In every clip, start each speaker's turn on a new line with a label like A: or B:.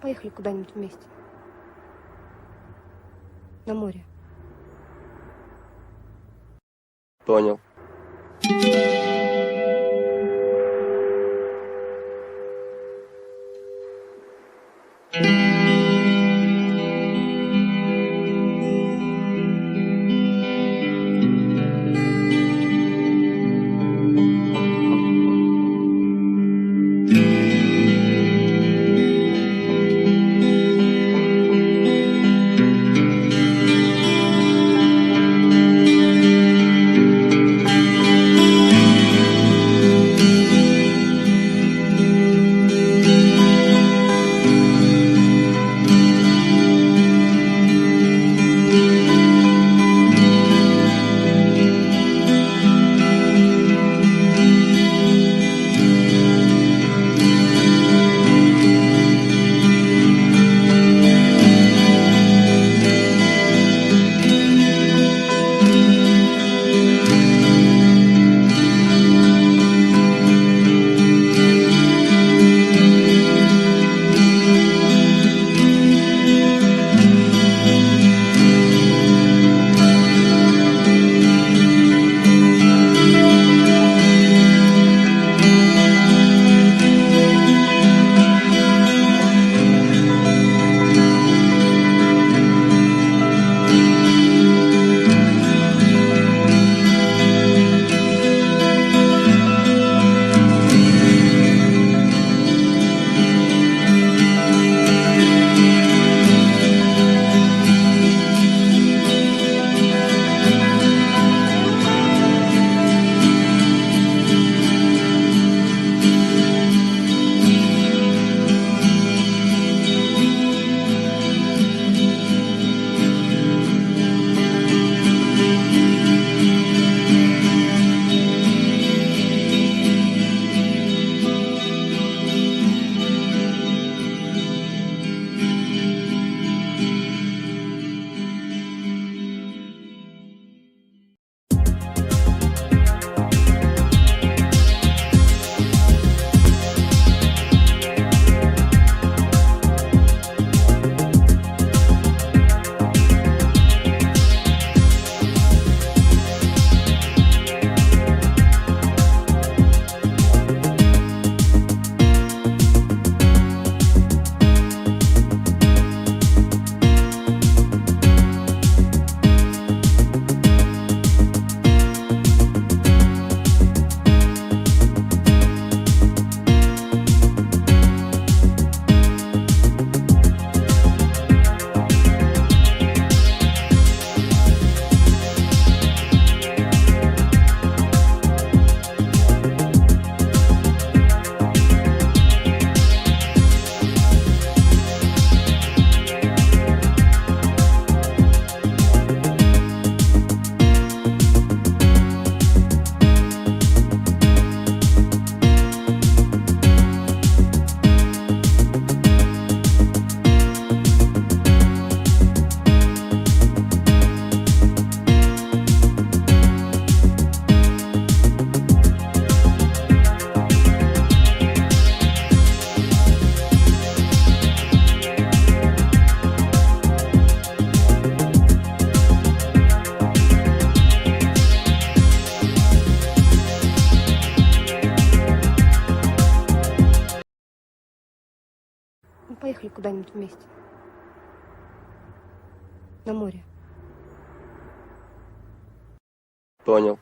A: Поехали куда-нибудь вместе. На море.
B: Понял.
A: Поехали куда-нибудь вместе. На море.
B: Понял.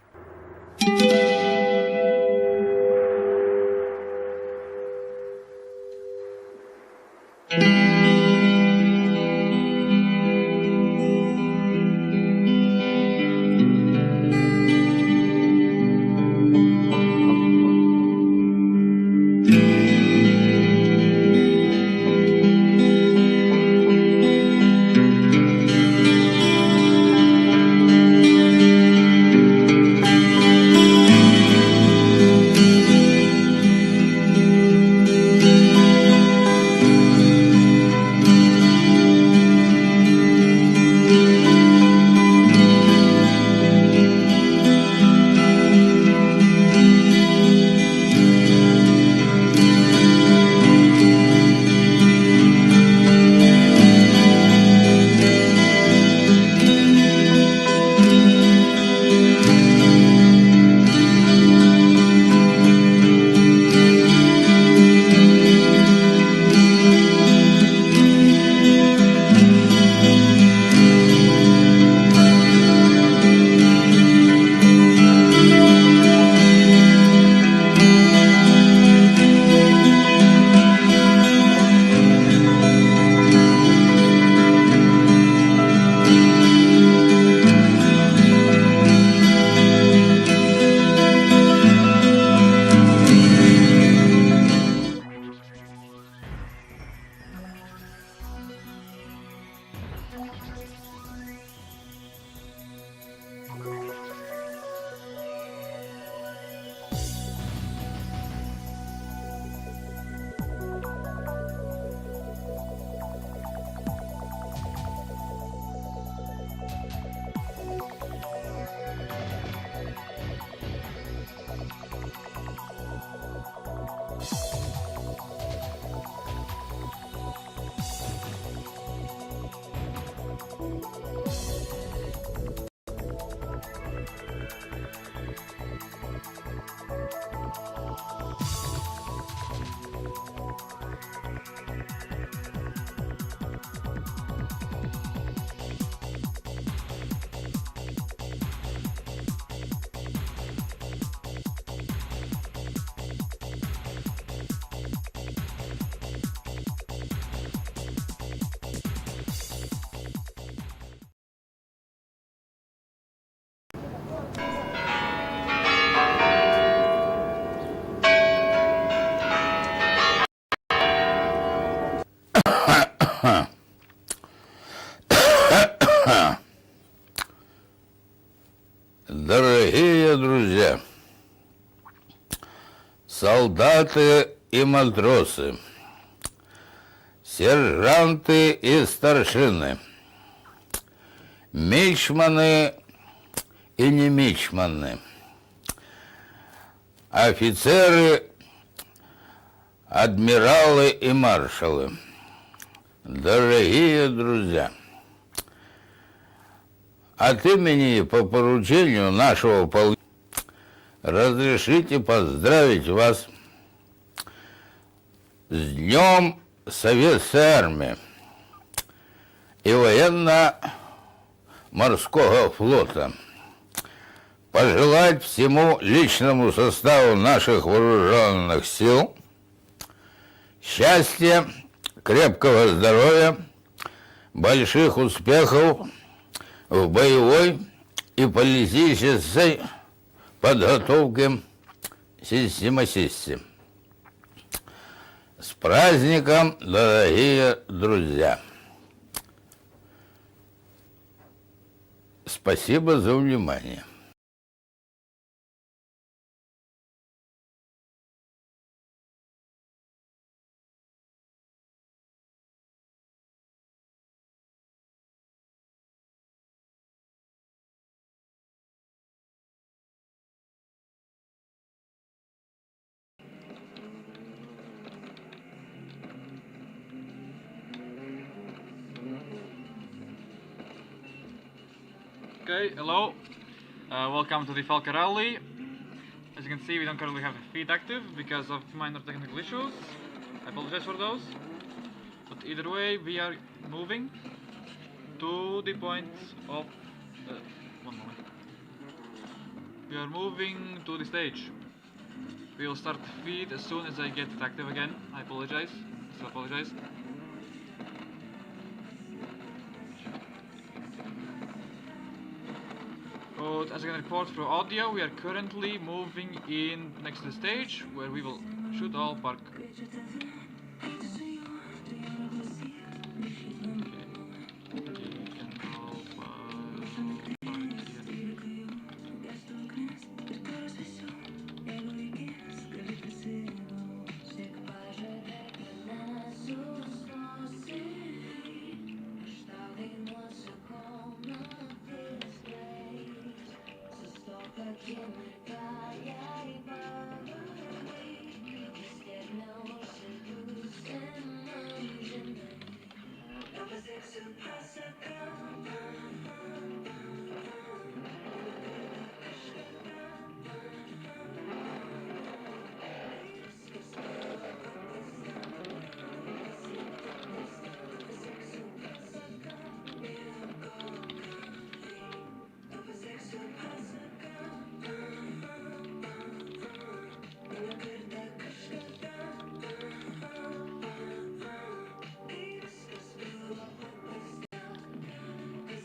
C: Дорогие друзья, солдаты и матросы, сержанты и старшины, мичманы и не мичманы, офицеры, адмиралы и маршалы, дорогие друзья, от имени и по поручению нашего полка разрешите поздравить вас с Днем Советской Армии и военно-морского флота. Пожелать всему личному составу наших вооруженных сил счастья, крепкого здоровья, больших успехов в боевой и политической подготовке систематисте. С праздником, дорогие друзья! Спасибо за внимание.
D: Okay, hello. Welcome to the Falke Rally. As you can see, we don't currently have the feed active because of minor technical issues. I apologize for those. But either way, we are moving to the point of... one moment. We are moving to the stage. We will start the feed as soon as I get it active again. I apologize. Still apologize. But as I can report through audio, we are currently moving in next to the stage where we will should all park.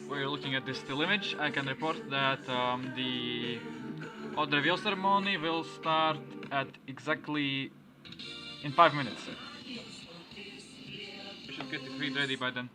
D: We're looking at this still image. I can report that the odd reveal ceremony will start at exactly in 5 minutes. We should get the feed ready by then.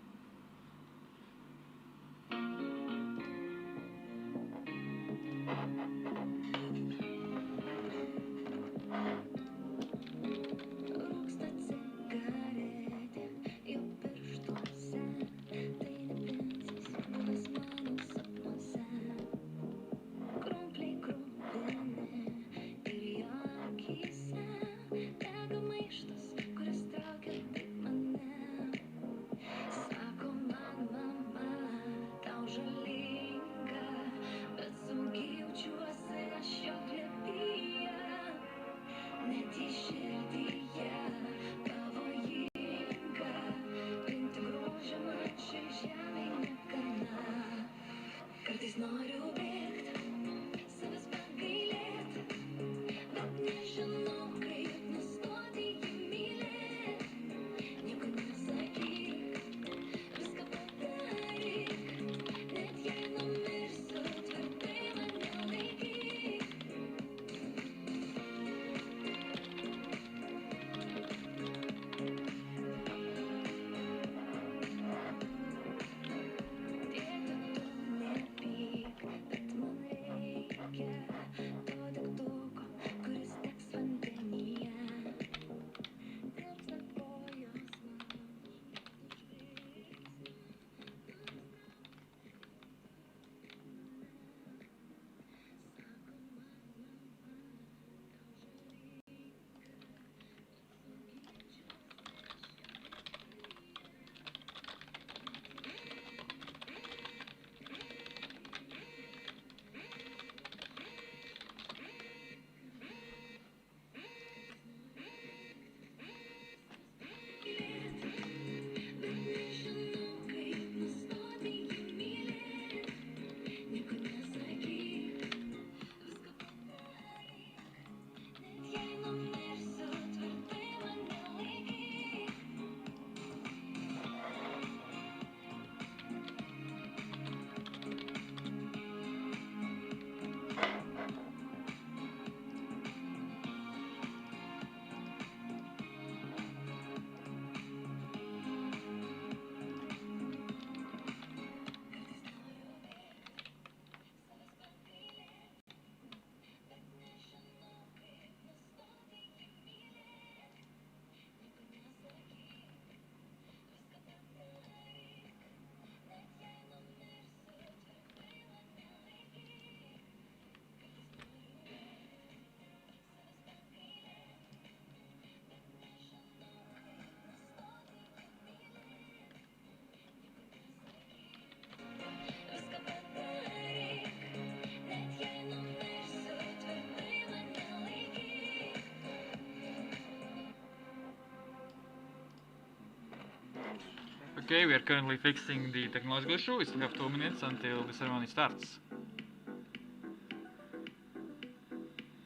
D: Okay, we are currently fixing the technological issue. We still have 2 minutes until the ceremony starts.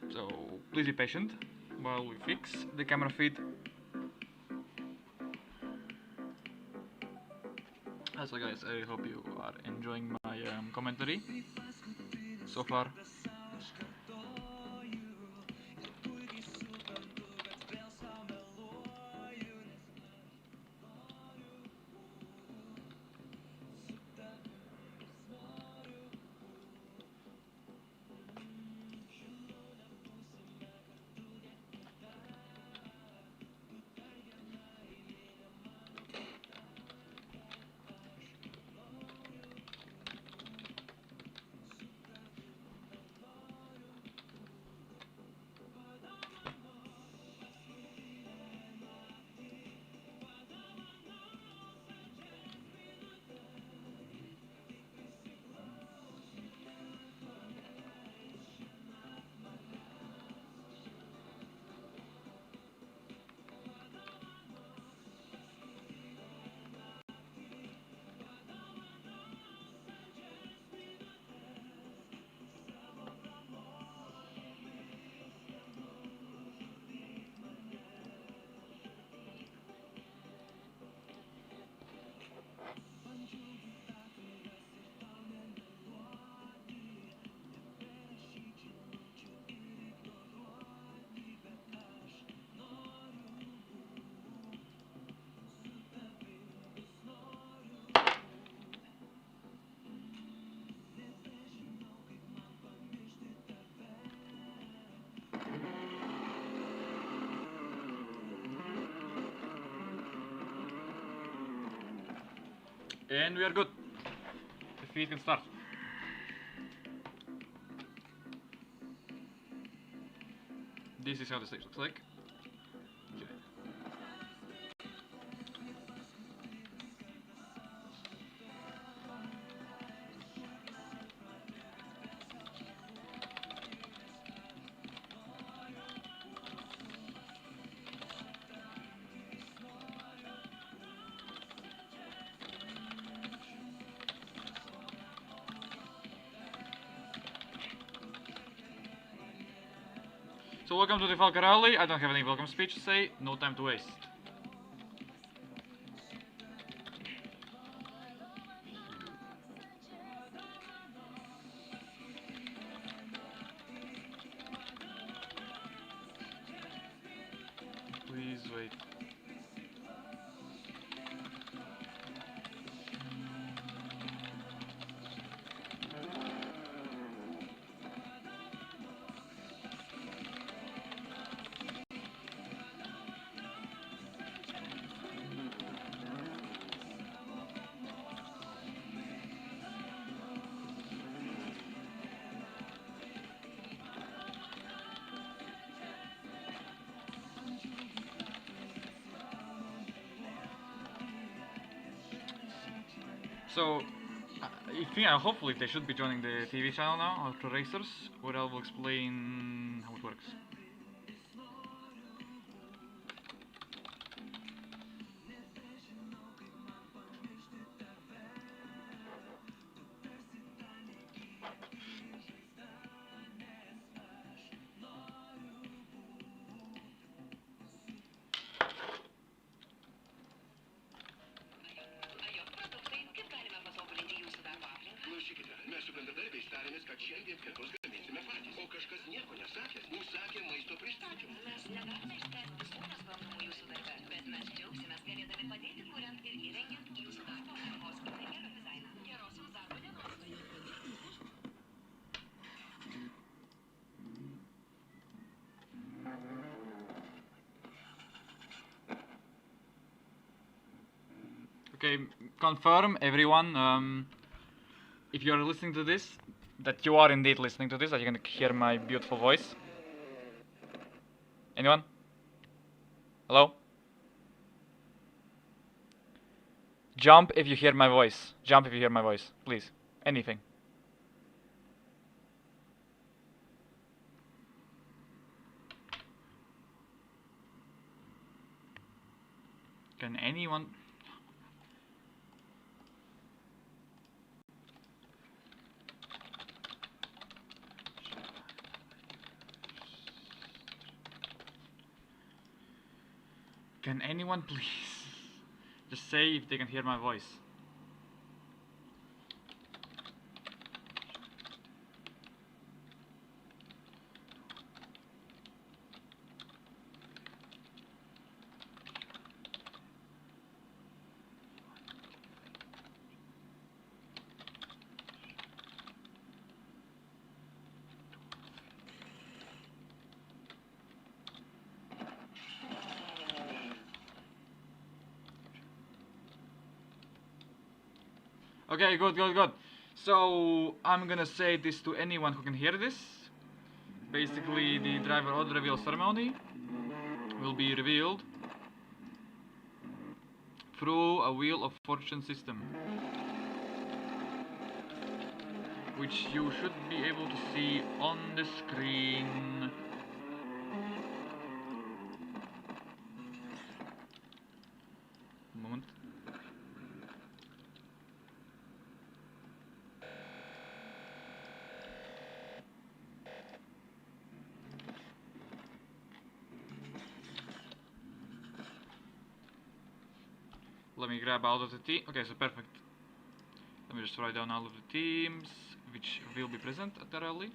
D: So please be patient while we fix the camera feed. So guys, I hope you are enjoying my commentary so far. And we are good. The feed can start. This is how the stage looks like. Okay. So welcome to the Falke Rally. I don't have any welcome speech to say. No time to waste. Please wait. So, hopefully they should be joining the TV channel now, Auto Racers, where I will explain how it works.
E: Klausykite, mes su bendradarbiais tarėmės, kad šiandien pietus gaminsime patys, o kažkas nieko nesakė, užsakė maisto pristatymą.
F: Mes negalime išspręsti visų nesklandumų jūsų darbe, bet mes džiaugsimės galėdami padėti kuriant ir įrengiant jūsų darbo aplinkos interjero dizainą. Geros jums darbo dienos.
D: Okay, confirm everyone, if you are listening to this, that you are indeed listening to this, that you can hear my beautiful voice. Anyone? Hello? Jump if you hear my voice. Jump if you hear my voice, please. Anything. Can anyone... Can anyone please just say if they can hear my voice? Okay, good. So I'm gonna say this to anyone who can hear this. Basically, the driver order reveal ceremony will be revealed through a Wheel of Fortune system, which you should be able to see on the screen. Moment. Let me grab all of the team. Okay, so perfect. Let me just write down all of the teams which will be present at the rally.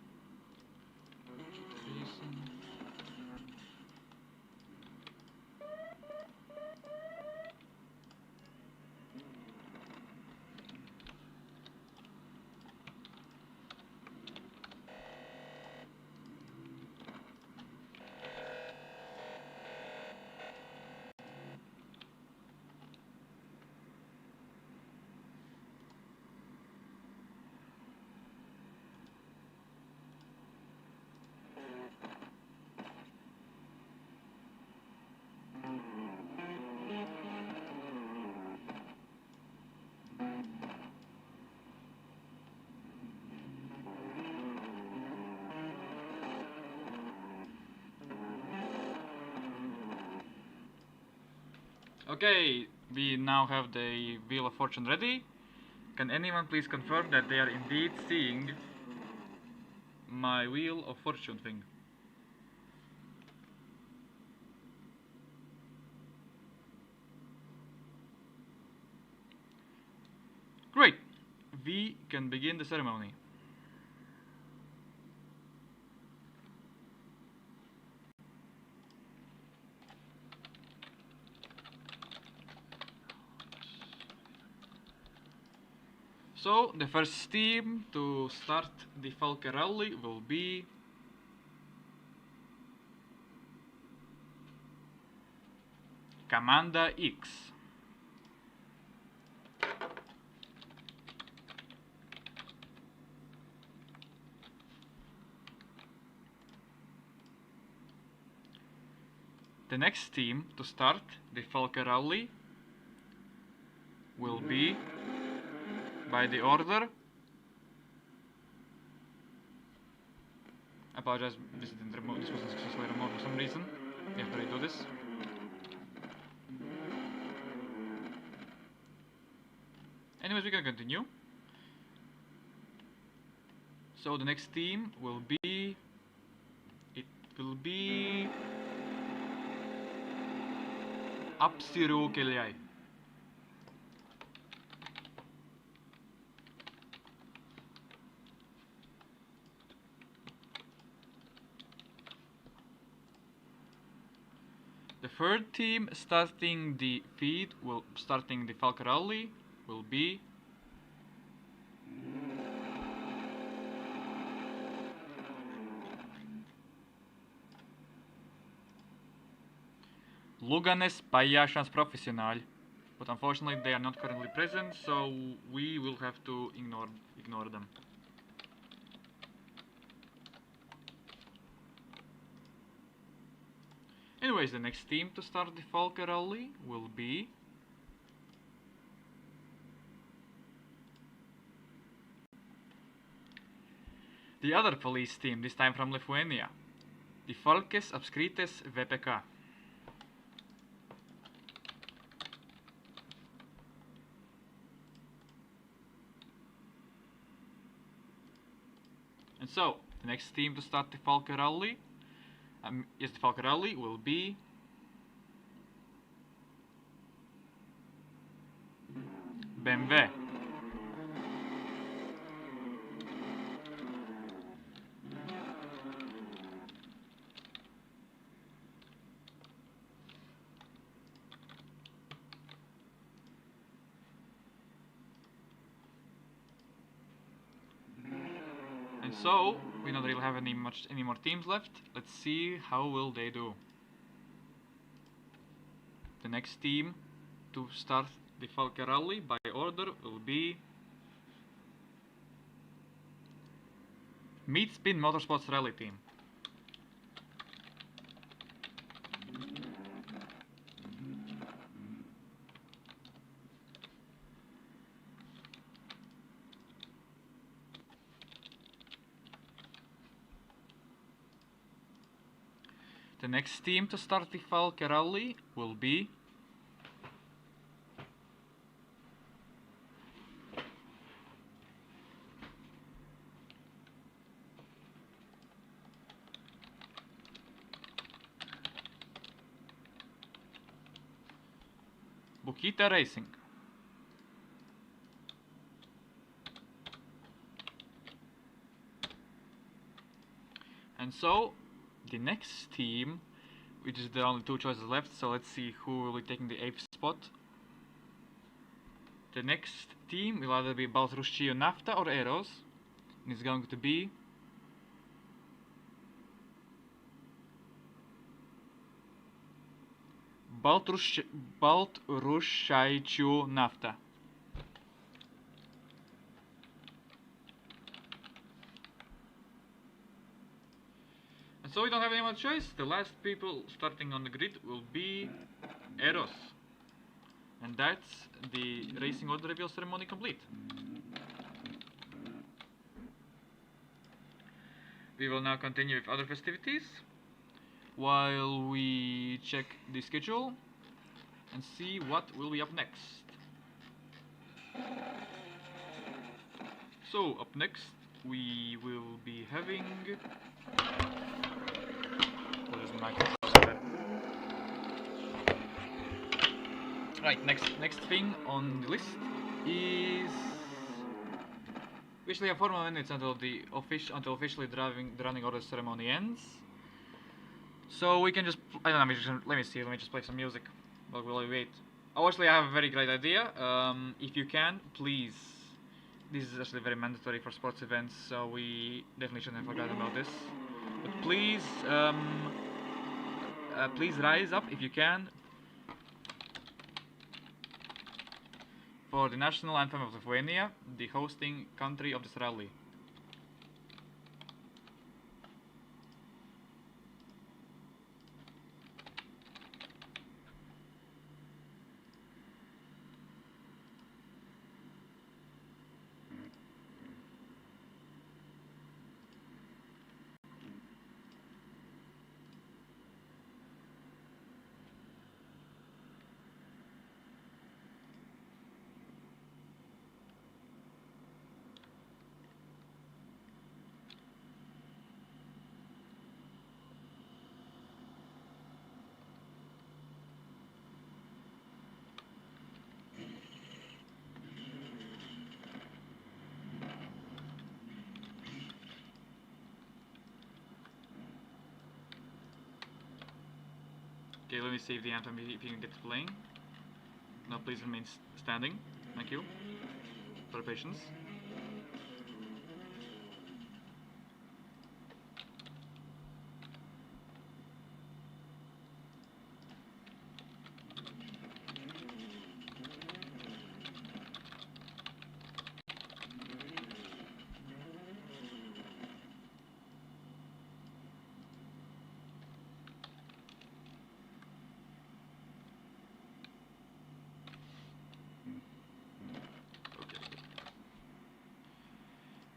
D: Okay, we now have the Wheel of Fortune ready. Can anyone please confirm that they are indeed seeing my Wheel of Fortune thing? Great! We can begin the ceremony. So, the first team to start the Falke Rally will be Commander X. The next team to start the Falke Rally will be, by the order, I apologize, this wasn't successfully removed for some reason. We have to redo this. Anyways, we can continue. So the next team will be, Apsiru Keliai. The third team starting the Falke Rally will be Luganes Payašans Profesional, but unfortunately they are not currently present, so we will have to ignore them. Anyways, the next team to start the Falke Rally will be the other police team, this time from Lithuania, the Falkes Apskrites VPK. And so, the next team to start the Falke Rally will be BMW. And so, we don't really have any more teams left. Let's see how will they do. The next team to start the Falke Rally by order will be Meat Spin Motorsports Rally Team. The next team to start the Falke Rally will be Bukita Racing. And so, the next team, which is the only two choices left, so let's see who will be taking the 8th spot. The next team will either be Baltruscio Nafta or Eros, and it's going to be Baltrusciu Nafta. And so we don't have any more choice. The last people starting on the grid will be Eros. And that's the racing order reveal ceremony complete. We will now continue with other festivities while we check the schedule and see what will be up next. So up next we will be having right, next thing on the list is we have 4 more minutes until officially the running order ceremony ends. So we can just I don't know, let me just play some music while we wait. Oh, actually I have a very great idea. If you can, please, this is actually very mandatory for sports events, so we definitely shouldn't have forgotten about this. But please, please rise up if you can for the national anthem of Lithuania, the hosting country of this rally. Okay, let me see if the anthem, if you can get playing. No, please remain standing. Thank you for your patience.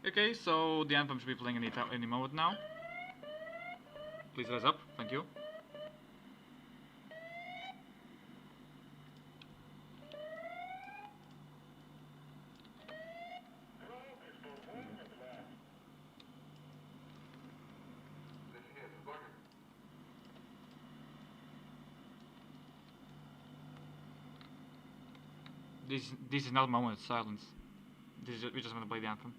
D: Okay, so the anthem should be playing any moment now. Please rise up, thank you. This is not a moment of silence. We just want to play the anthem.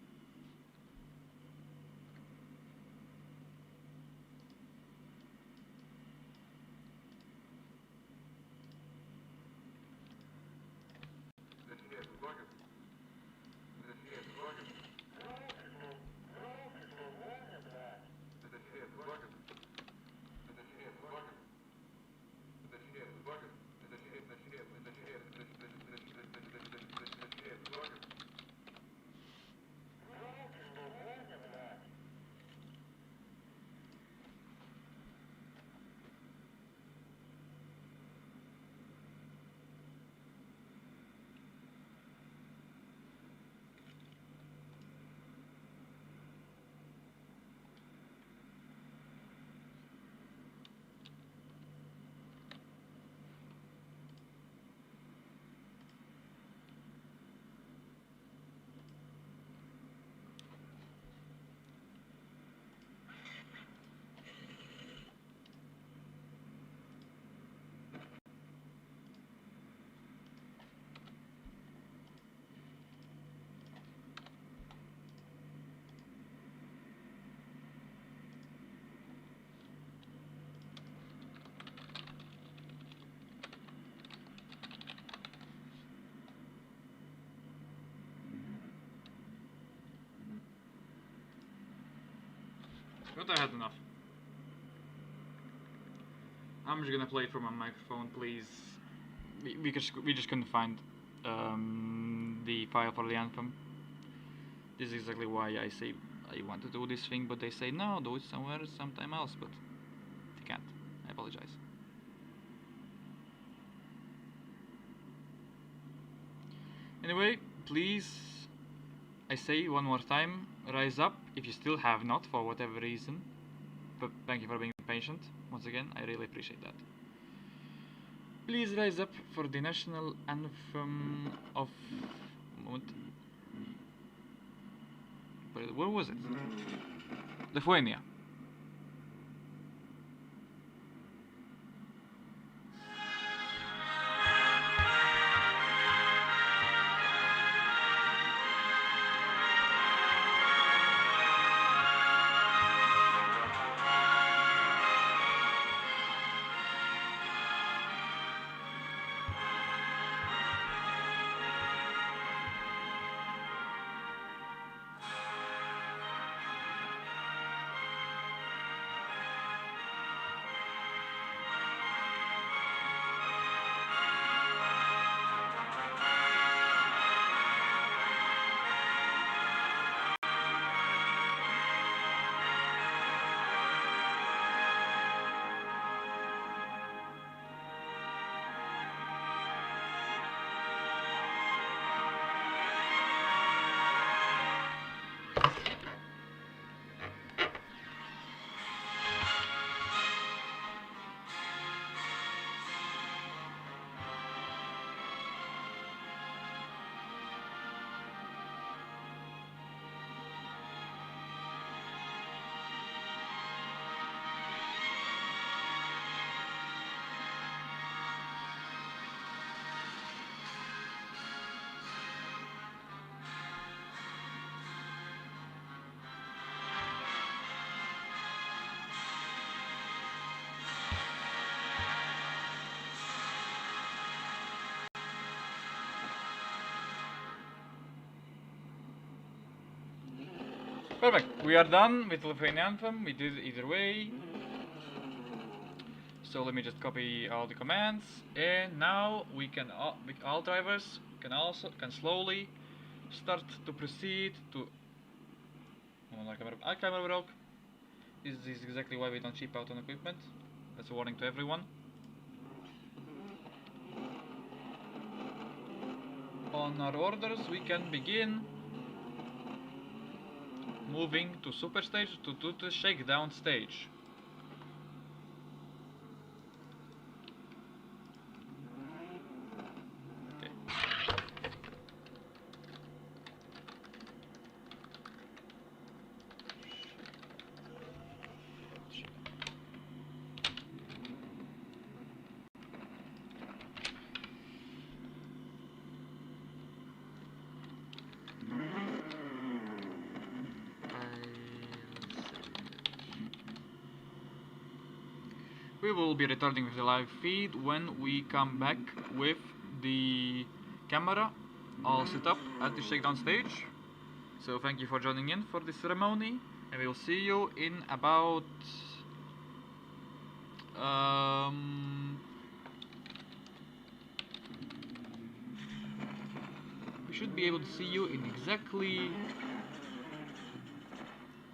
D: But I had enough. I'm just gonna play it from my microphone, please. We just couldn't find the file for the anthem. This is exactly why I say I want to do this thing, but they say no, do it somewhere, sometime else. But they can't. I apologize. Anyway, please, I say one more time, rise up if you still have not, for whatever reason. But thank you for being patient. Once again, I really appreciate that. Please rise up for the national anthem of... moment. Where was it? Lithuania. Perfect. We are done with the Lithuanian anthem. We did it either way. So let me just copy all the commands, and now we can all drivers can slowly start to proceed to. Oh, our camera broke. This is exactly why we don't cheap out on equipment. That's a warning to everyone. On our orders, we can begin moving to super stage to do the shakedown stage. Okay. We will be returning with the live feed when we come back with the camera all set up at the shakedown stage. So thank you for joining in for this ceremony, and we will see you in about we should be able to see you in exactly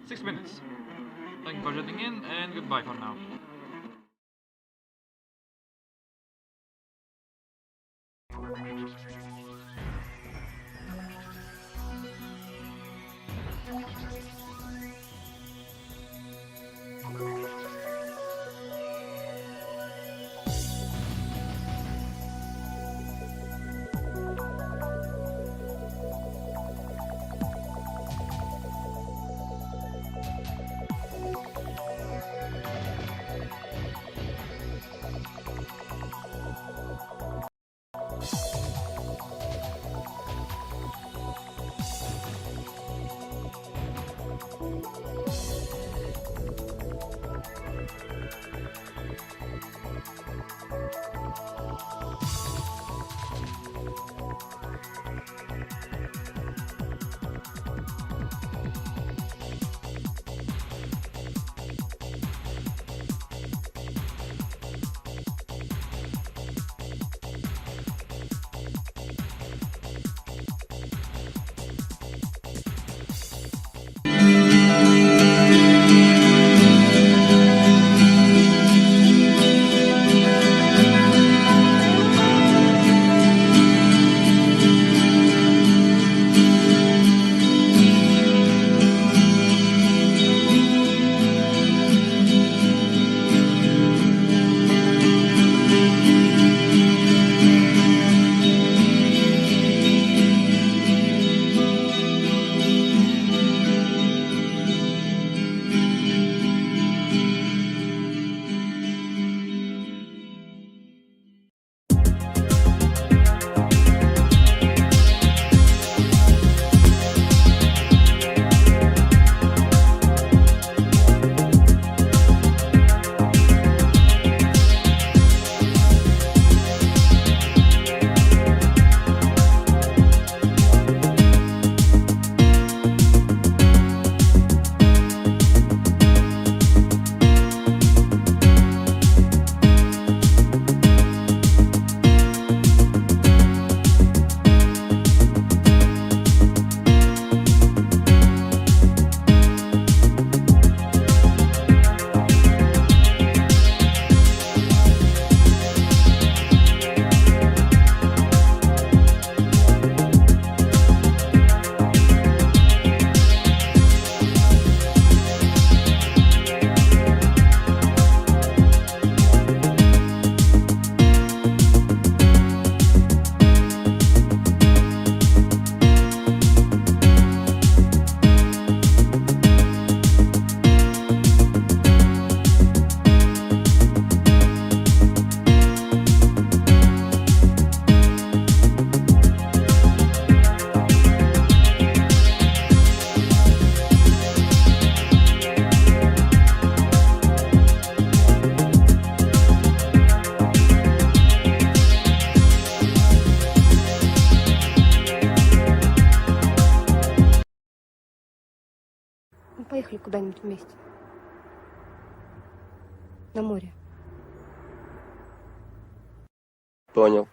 D: 6 minutes. Thank you for joining in, and goodbye for now.
A: Поехали куда-нибудь вместе. На море.
B: Понял.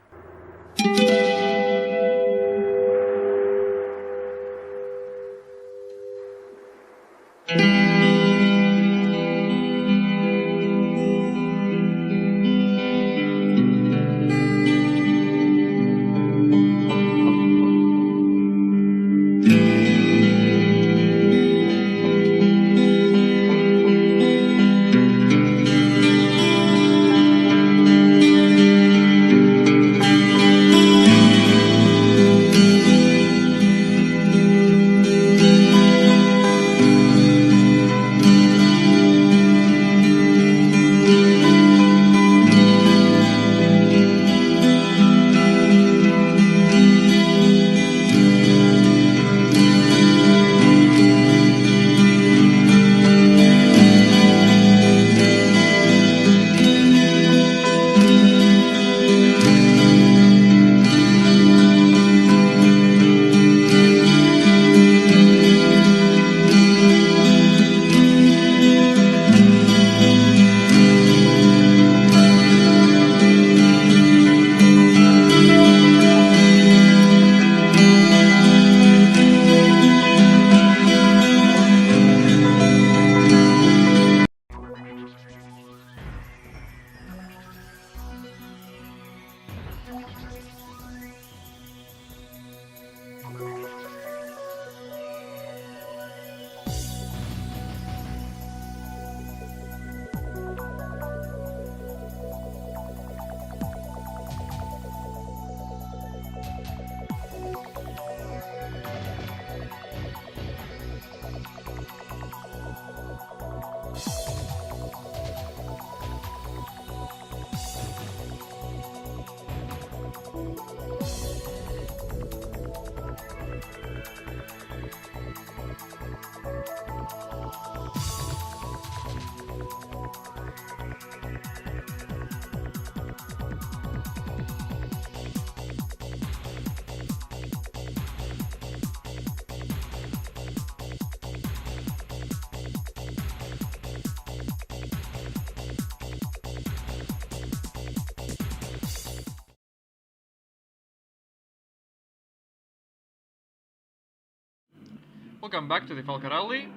D: Welcome back to the Falke Rally.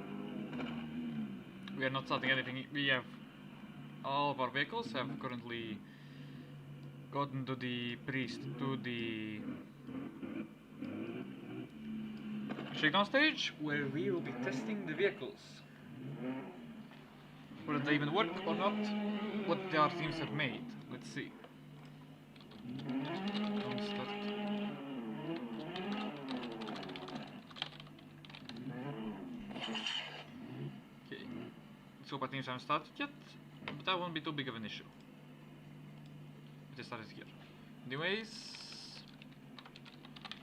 D: We are not starting anything. We have all of our vehicles have currently gotten to the shakedown stage, where we will be testing the vehicles, whether they even work or not, what their teams have made. Let's see. Don't start. Okay, let's hope our teams haven't started yet, but that won't be too big of an issue. We just started here. Anyways,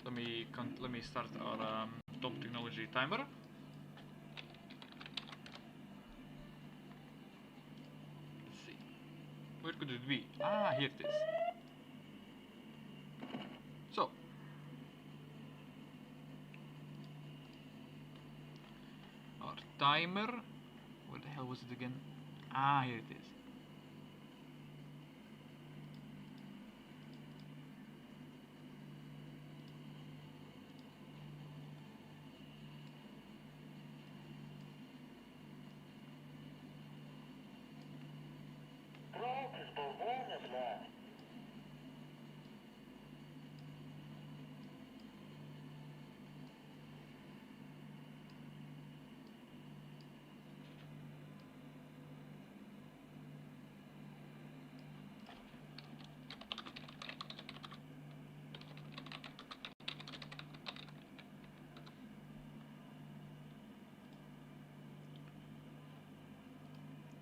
D: let me start our top technology timer. Let's see. Where could it be? Ah, here it is. So, our timer. Where the hell was it again? Ah, here it is.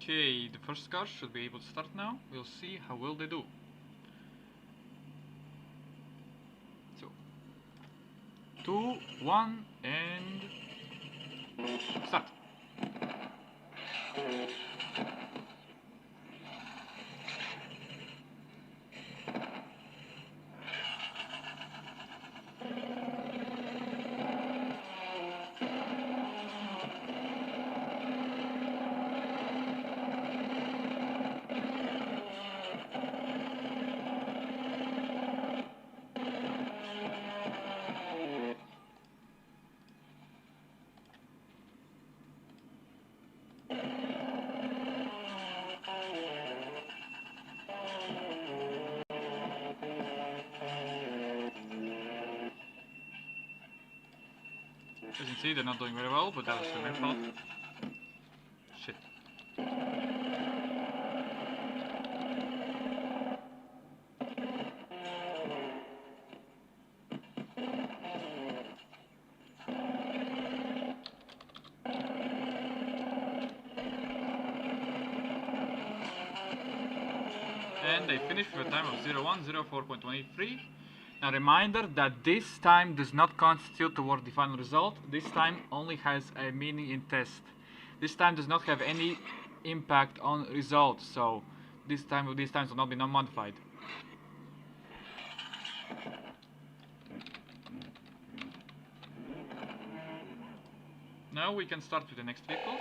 D: Okay, the first car should be able to start now. We'll see how well they do. So, 2, 1, and start. As you can see, they're not doing very well, but that was still their fault. Shit. And they finished with a time of 01:04.23. A reminder that this time does not constitute toward the final result. This time only has a meaning in test. This time does not have any impact on results, so these times will not be non-modified. Now we can start with the next vehicle.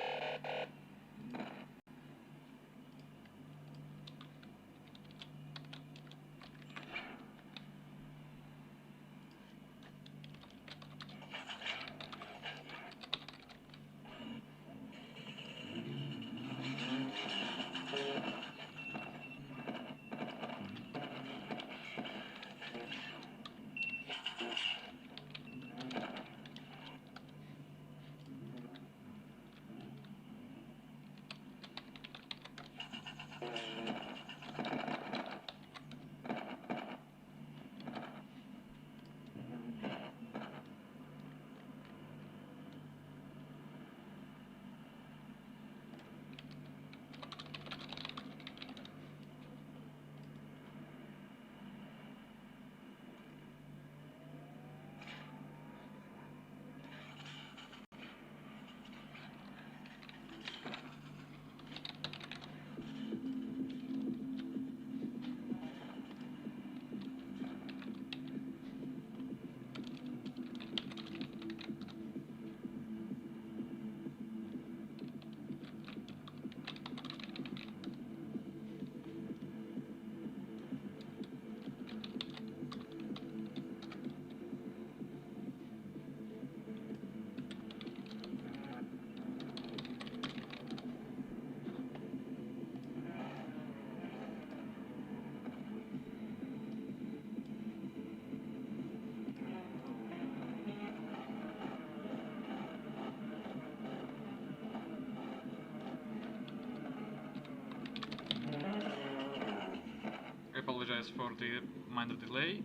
D: apologize for the minor delay.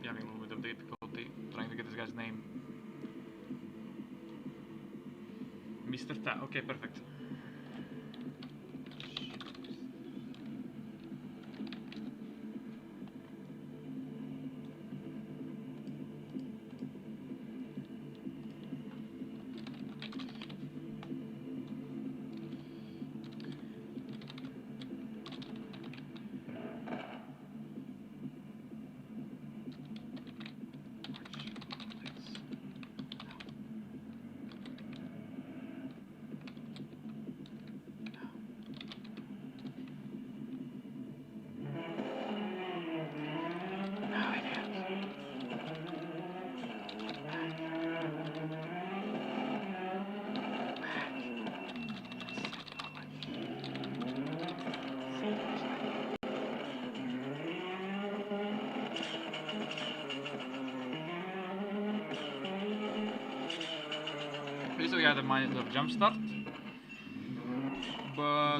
D: Having a little bit of difficulty trying to get this guy's name. Mr. Ta. Okay, perfect. So we had a minor jump start, but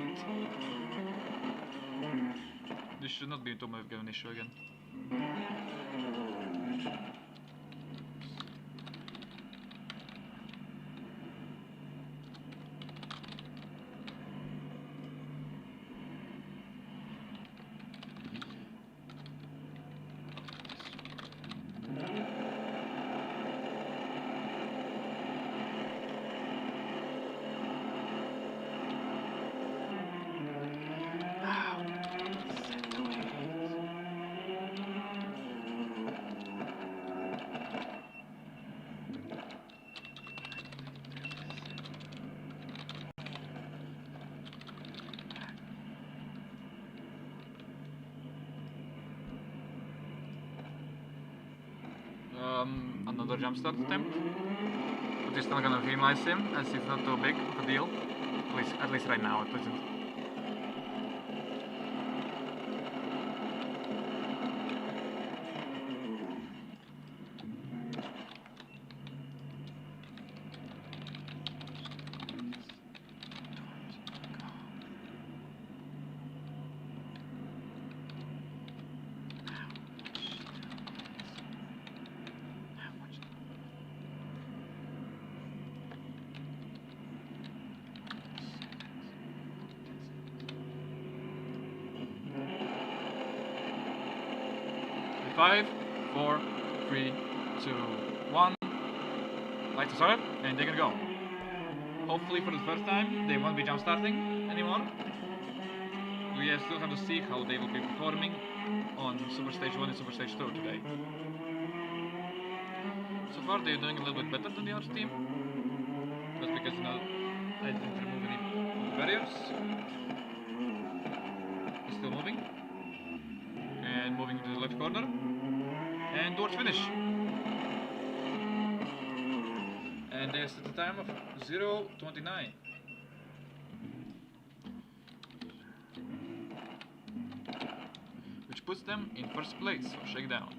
D: this should not be too much of an issue again. Another jump start attempt, but we're still gonna penalize him as it's not too big of a deal. At least right now it isn't. Five, 4, 3, 2, 1. Lights are started, and they can go. Hopefully for the first time they won't be jump starting anymore. We still have to see how they will be performing on Super Stage 1 and Super Stage 2 today. So far they're doing a little bit better than the other team. That's because I didn't remove any barriers. It's still moving. And moving to the left corner. And towards finish. And they set a time of 0:29. Which puts them in first place for shakedown.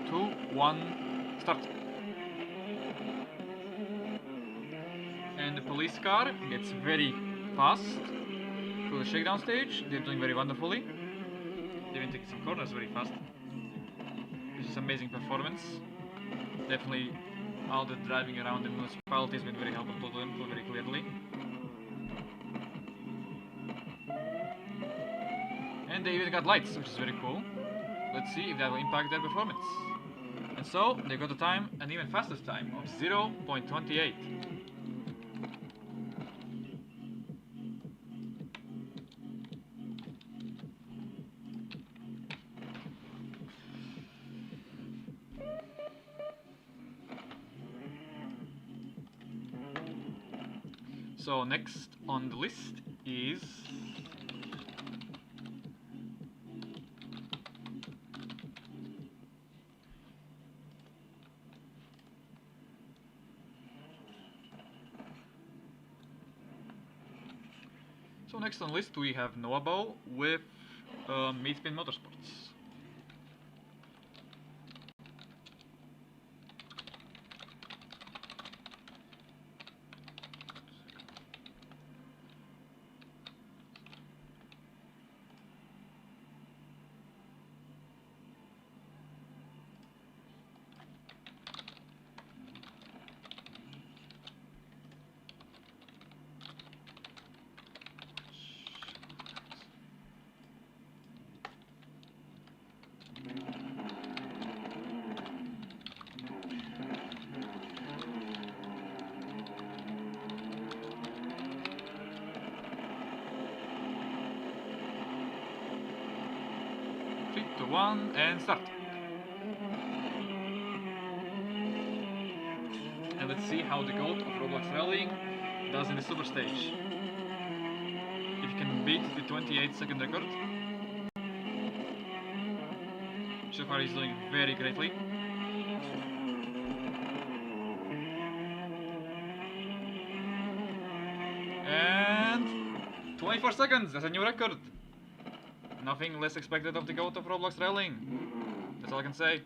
D: Two, one, start. And the police car gets very fast through the shakedown stage. They're doing very wonderfully. They've been taking some corners very fast. This is amazing performance. Definitely all the driving around the municipality has been very helpful to them very clearly. And they even got lights, which is very cool. Let's see if that will impact their performance. And so they got a time, an even faster time of 0.28. So next on the list is next on the list we have Noabo with Midspin Motorsports. Three, two, one, and start. And let's see how the goat of Roblox Rallying does in the super stage. If you can beat the 28-second record. So far he's doing very greatly. And 24 seconds, that's a new record. Nothing less expected of the goat of Roblox Rallying. That's all I can say.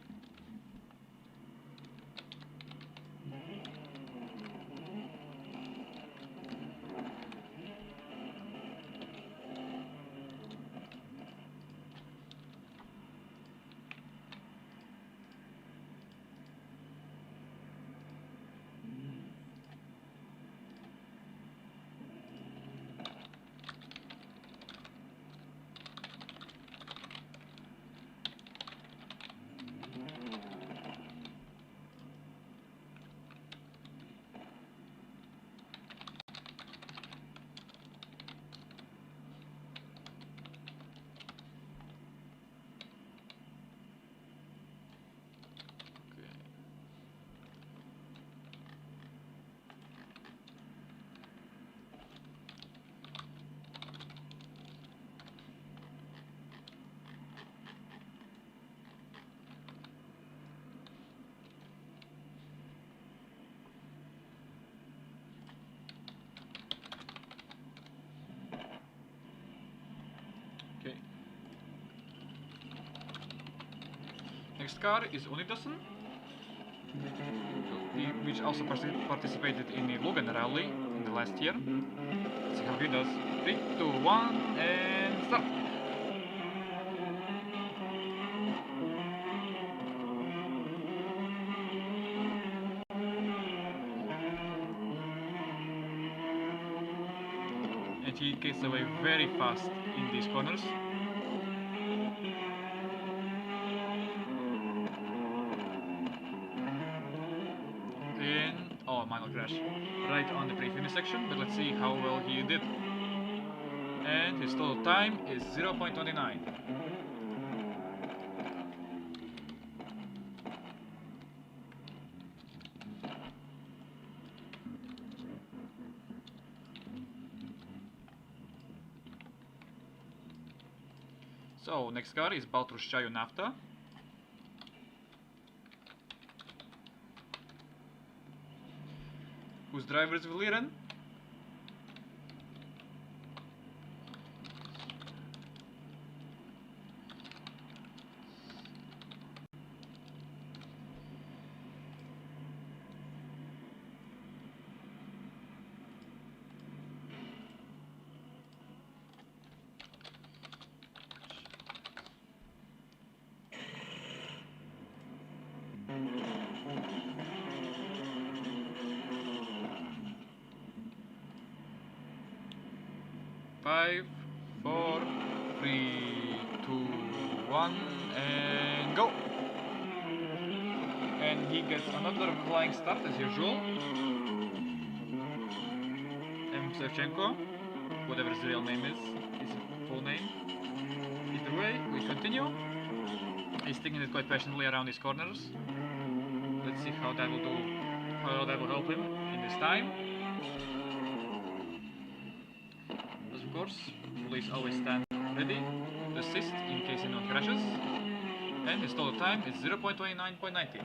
D: Next car is Unidosen, which also participated in the Logan Rally in the last year. Let's see how he does. 3, 2, 1, and start! And he gets away very fast in these corners. Oh, minor crash right on the pre-finish section, but let's see how well he did. And his total time is 0.29. So next car is Baltrushchayu Nafta. Whose driver is Valiran. Five, 4, 3, 2, 1, and go! And he gets another flying start as usual. M. Sevchenko, whatever his real name is, his full name. Either way, we continue. He's taking it quite passionately around these corners. Let's see how that will do, how that will help him in this time. course. Please always stand ready to assist in case anyone crashes. And install time is 0.29.90.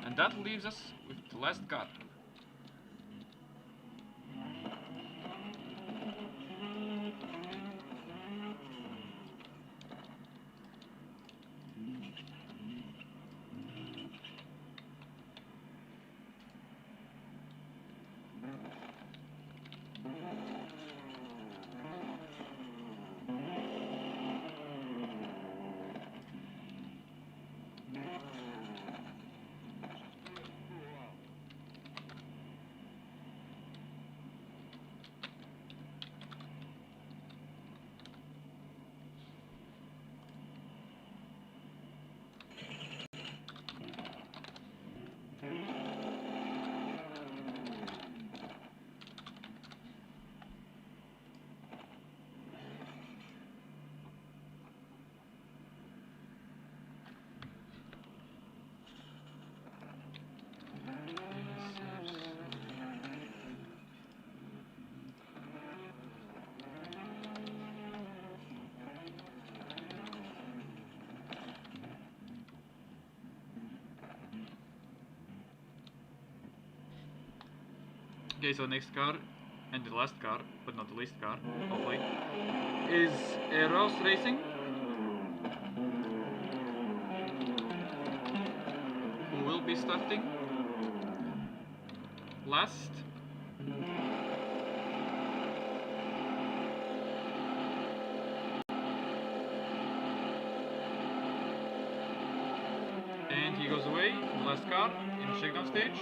D: And that leaves us with the last car. Okay, so next car, and the last car, but not the least car, hopefully, is Eros Racing. Who will be starting last. And he goes away from the last car in the shakedown stage.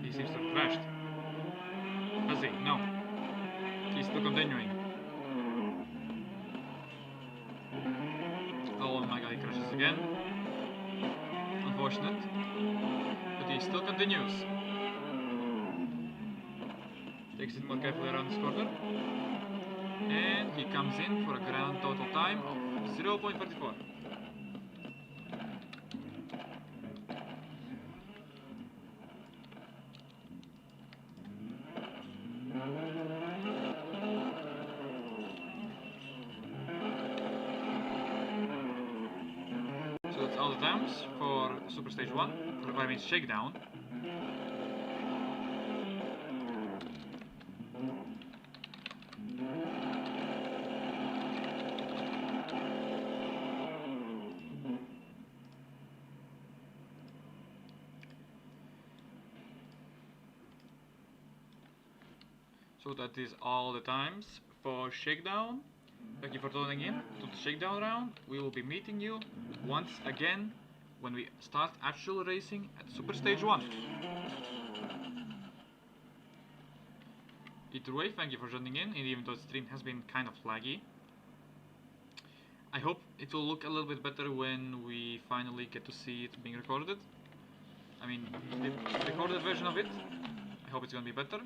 D: He seems to have crashed. Has he? No. He's still continuing. Oh my god, he crashes again. Unfortunate. But he still continues. Takes it more carefully around this corner. And he comes in for a grand total time of 0.44. So that's all the times for Super Stage 1, for the 5 minutes shakedown. So that is all the times for shakedown. Thank you for tuning in to the shakedown round. We will be meeting you once again when we start actual racing at Super Stage 1. Either way, thank you for joining in, even though the stream has been kind of laggy. I hope it will look a little bit better when we finally get to see it being recorded. I mean, the recorded version of it. I hope it's gonna be better.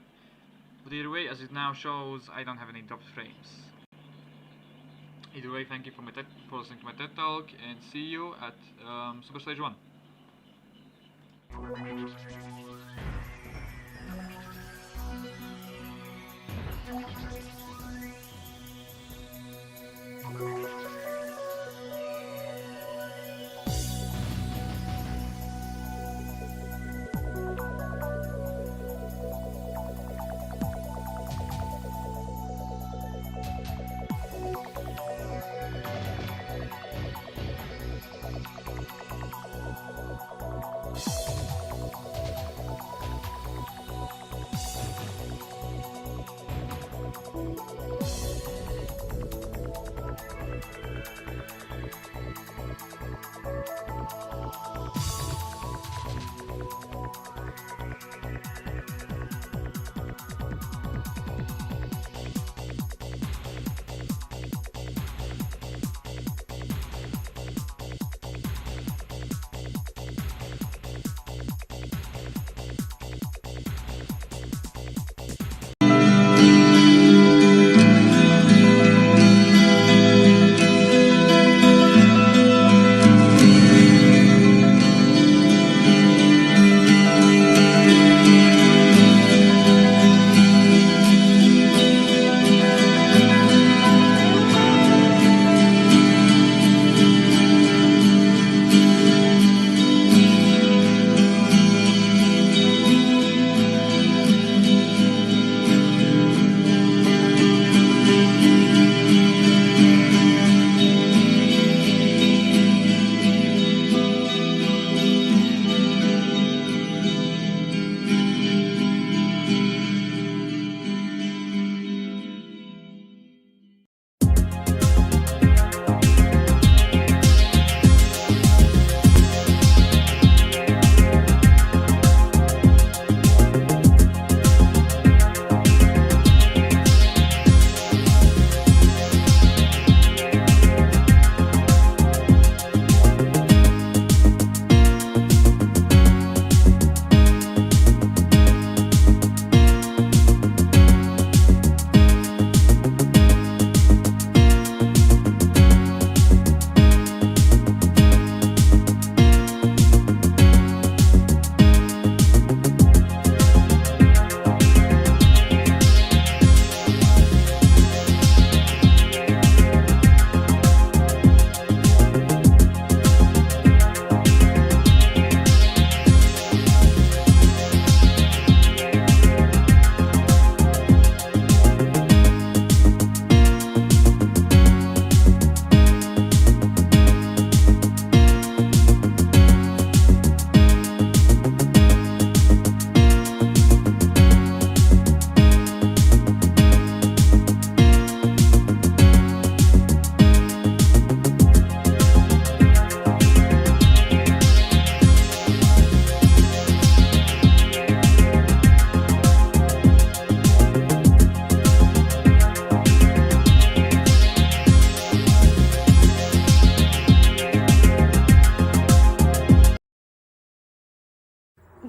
D: But either way, as it now shows, I don't have any dropped frames. Either way, thank you for listening to my TED Talk, and see you at Super Stage 1.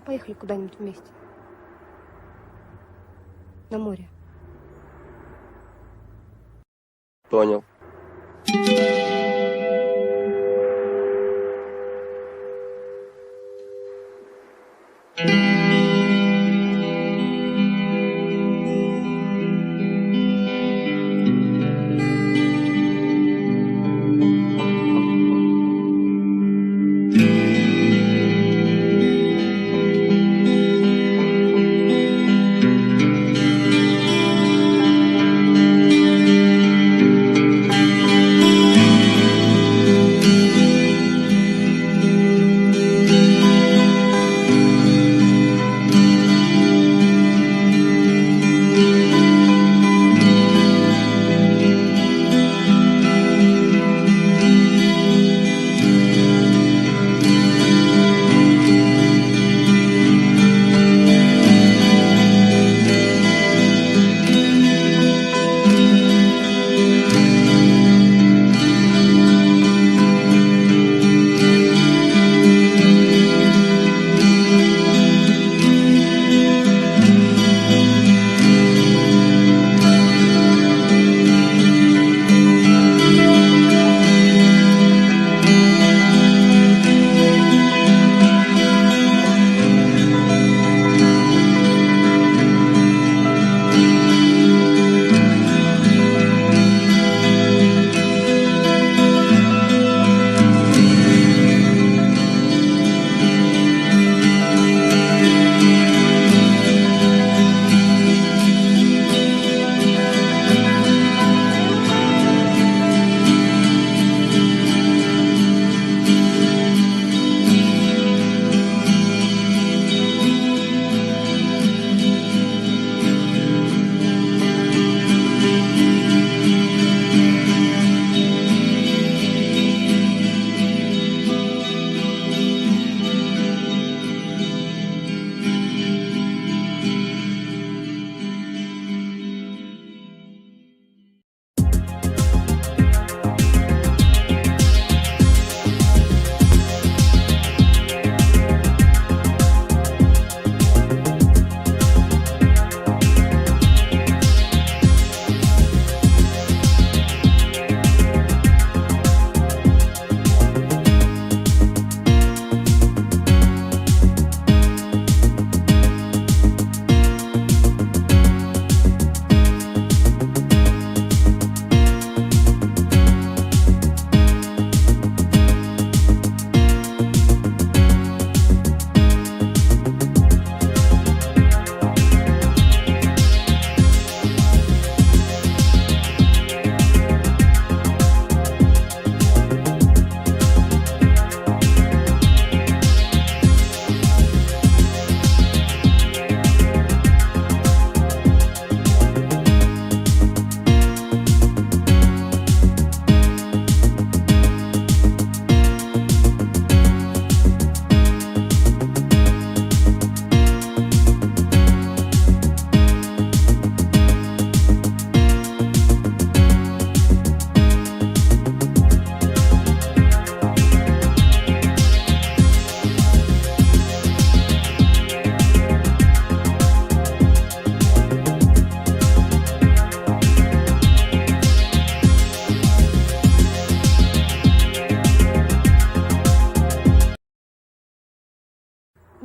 A: Поехали куда-нибудь вместе. На море.
B: Понял.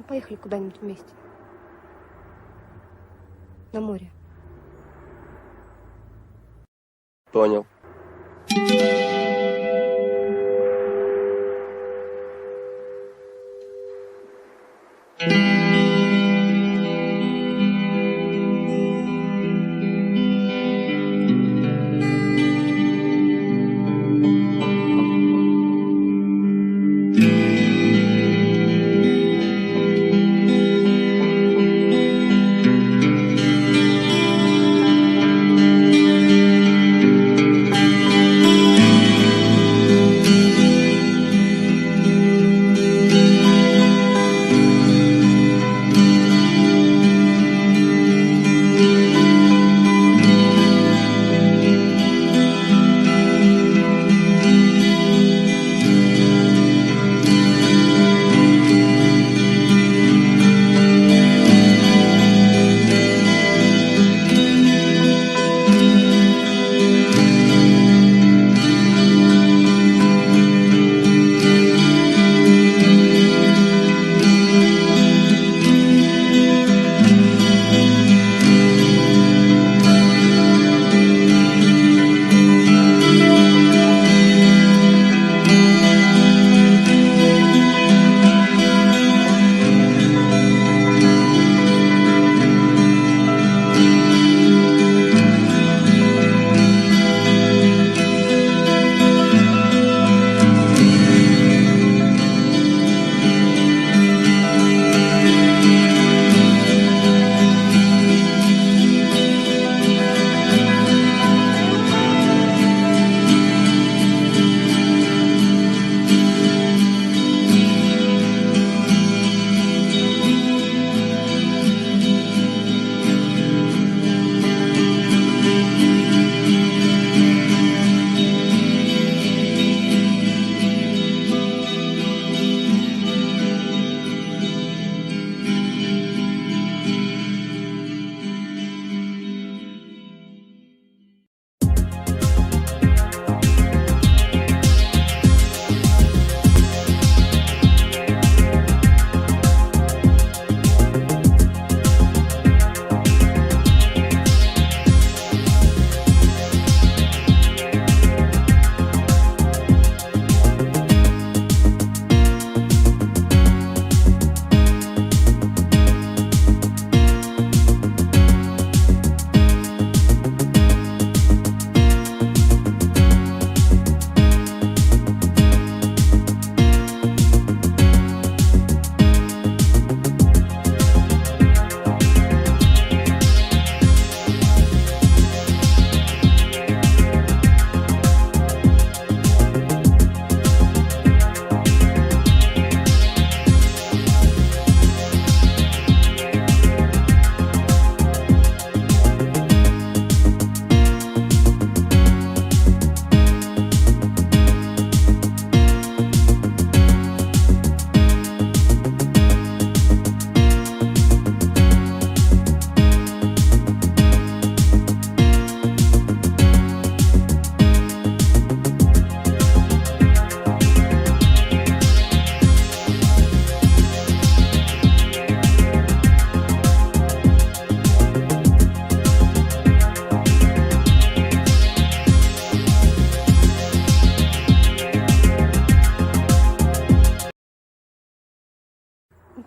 A: Поехали куда-нибудь вместе. На море.
B: Понял.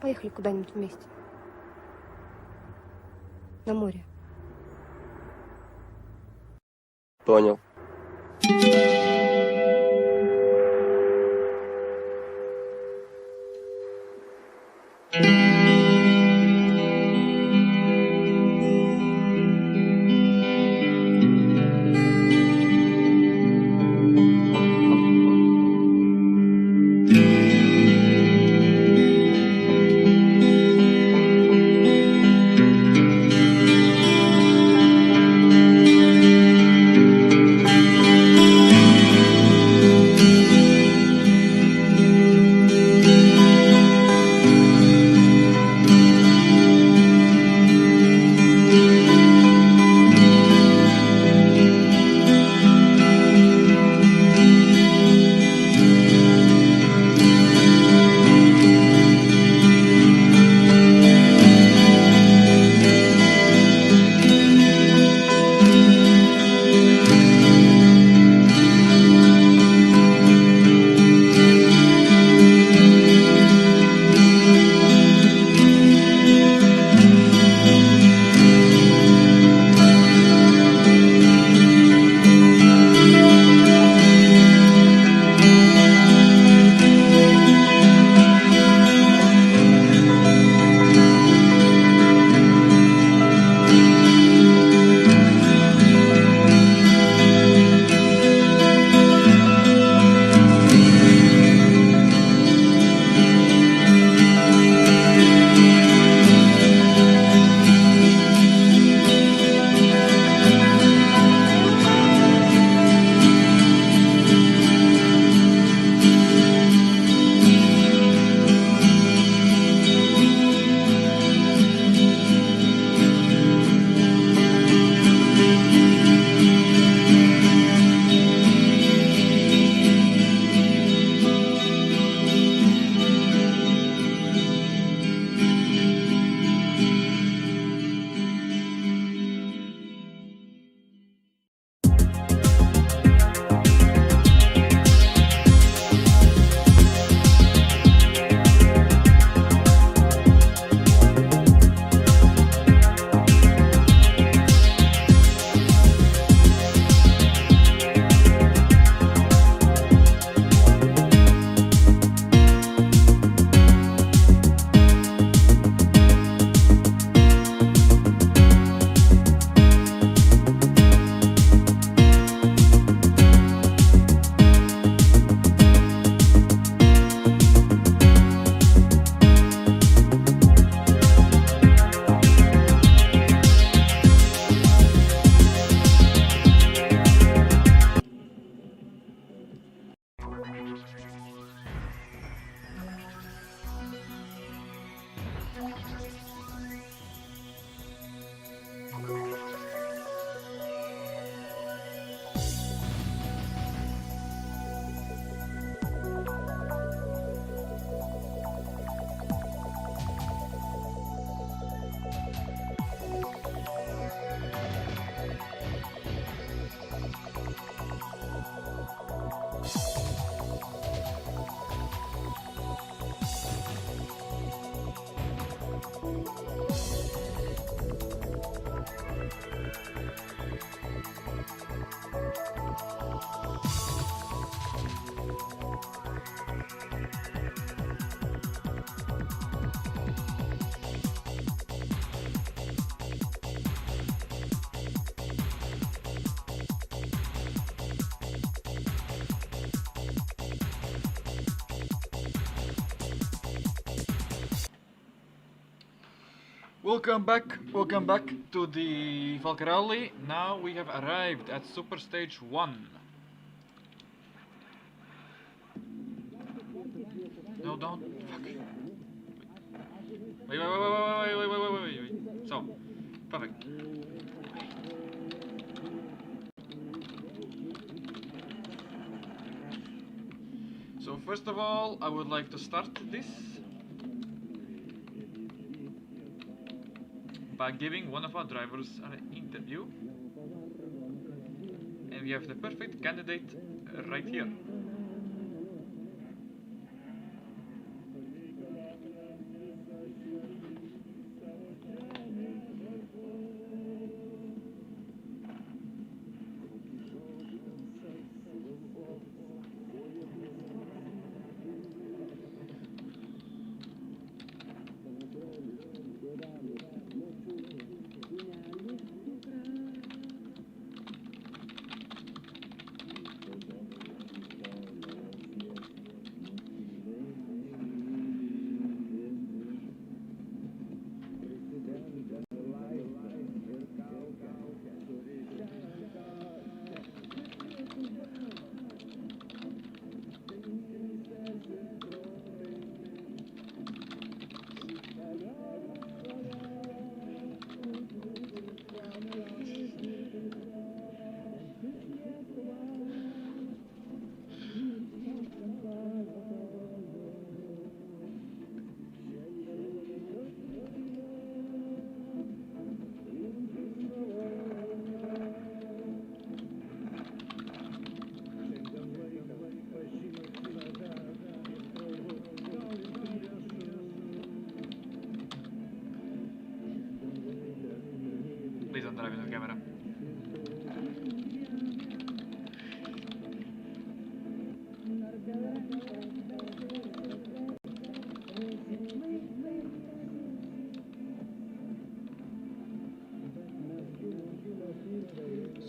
A: Поехали куда-нибудь вместе. На море.
B: Понял.
D: Welcome back to the Falke Rally. Now we have arrived at Super Stage 1. No, don't. Fuck. Wait. So, perfect. So first of all, I would like to start this by giving one of our drivers an interview, and we have the perfect candidate right here.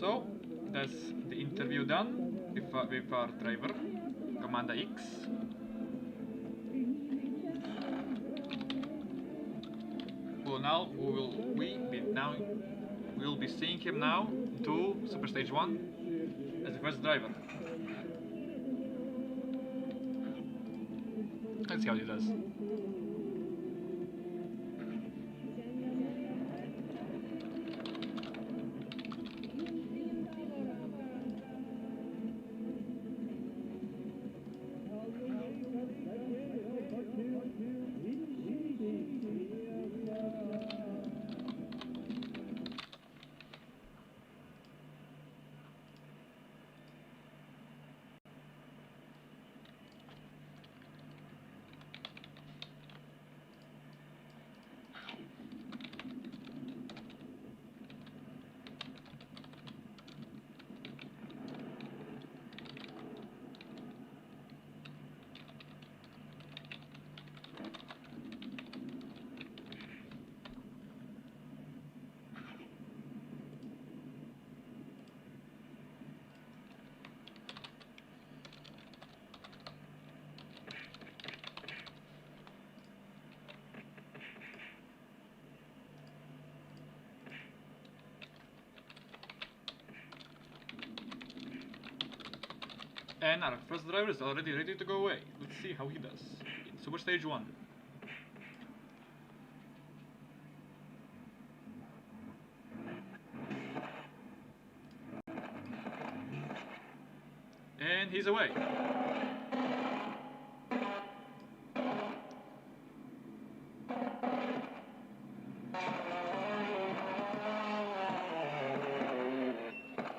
D: So that's the interview done with our driver, Commander X. Well, now we'll be seeing him now to Super Stage 1 as the first driver. Let's see how he does. And our first driver is already ready to go away. Let's see how he does in Super Stage 1. And he's away.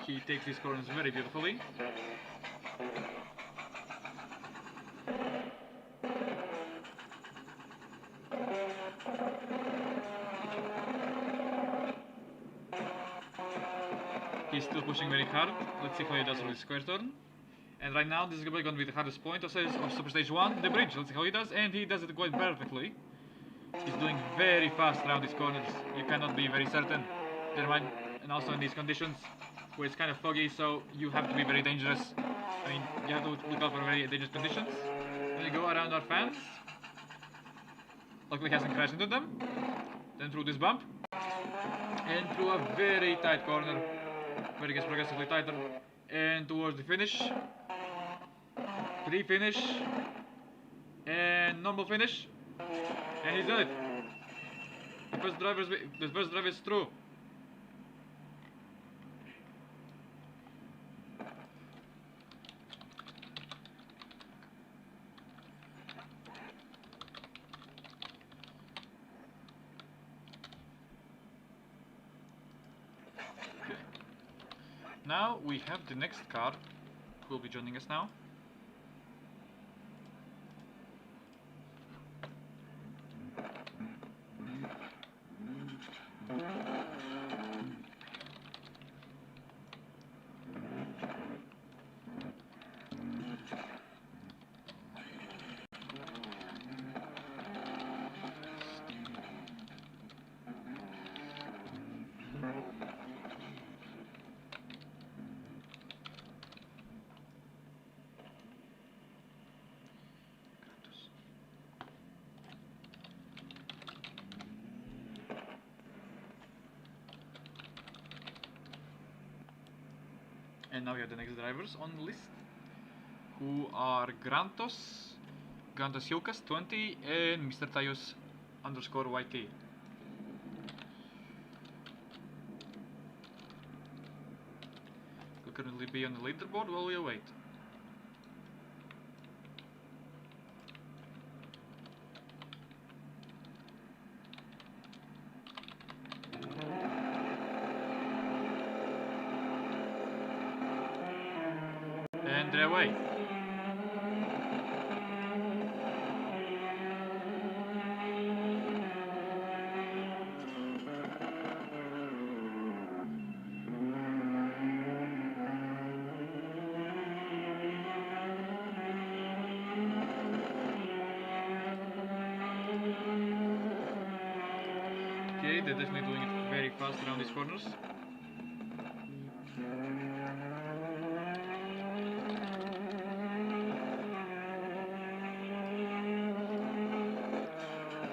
D: He takes his corners very beautifully. He's still pushing very hard. Let's see how he does with his square turn. And right now, this is going to be the hardest point of Super Stage 1, the bridge. Let's see how he does, and he does it quite perfectly. He's doing very fast around these corners. You cannot be very certain. And also in these conditions, where it's kind of foggy, so you have to be very dangerous. I mean, you have to look out for very dangerous conditions. When you go around our fans, luckily he hasn't crashed into them. Then through this bump, and through a very tight corner, where it gets progressively tighter, and towards the finish, pre-finish, and normal finish, and he's done it. The first driver is through. Now we have the next car who will be joining us now. And now we have the next drivers on the list, who are Grantos Hilkas 20 and Mr. Tayos _ YT. Will currently be on the leaderboard while we await. And they're away. they're definitely doing it very fast around these corners.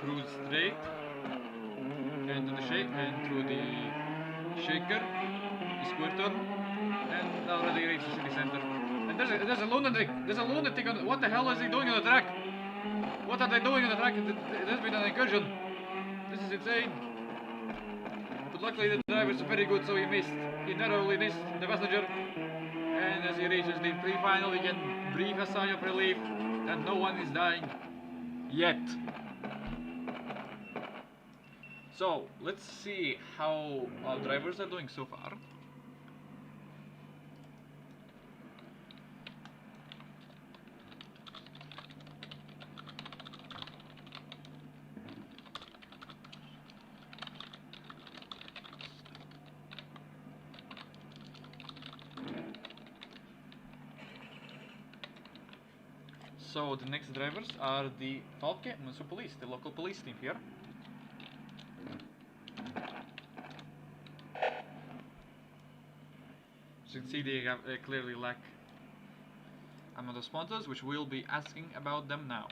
D: Cruise straight, and to the and through the shaker, the square turn, and already reached the city center. And there's a lunatic. There's a lunatic on. What the hell is he doing on the track? What are they doing on the track? There's been an incursion. This is insane. But luckily the driver's very good, so he missed. He narrowly missed the passenger. And as he reaches the pre-final, he can breathe a sigh of relief that no one is dying yet. So let's see how our drivers are doing so far. So the next drivers are the Falke Municipal Police, the local police team here. As you can see, they have clearly lack amount of sponsors, which we'll be asking about them now.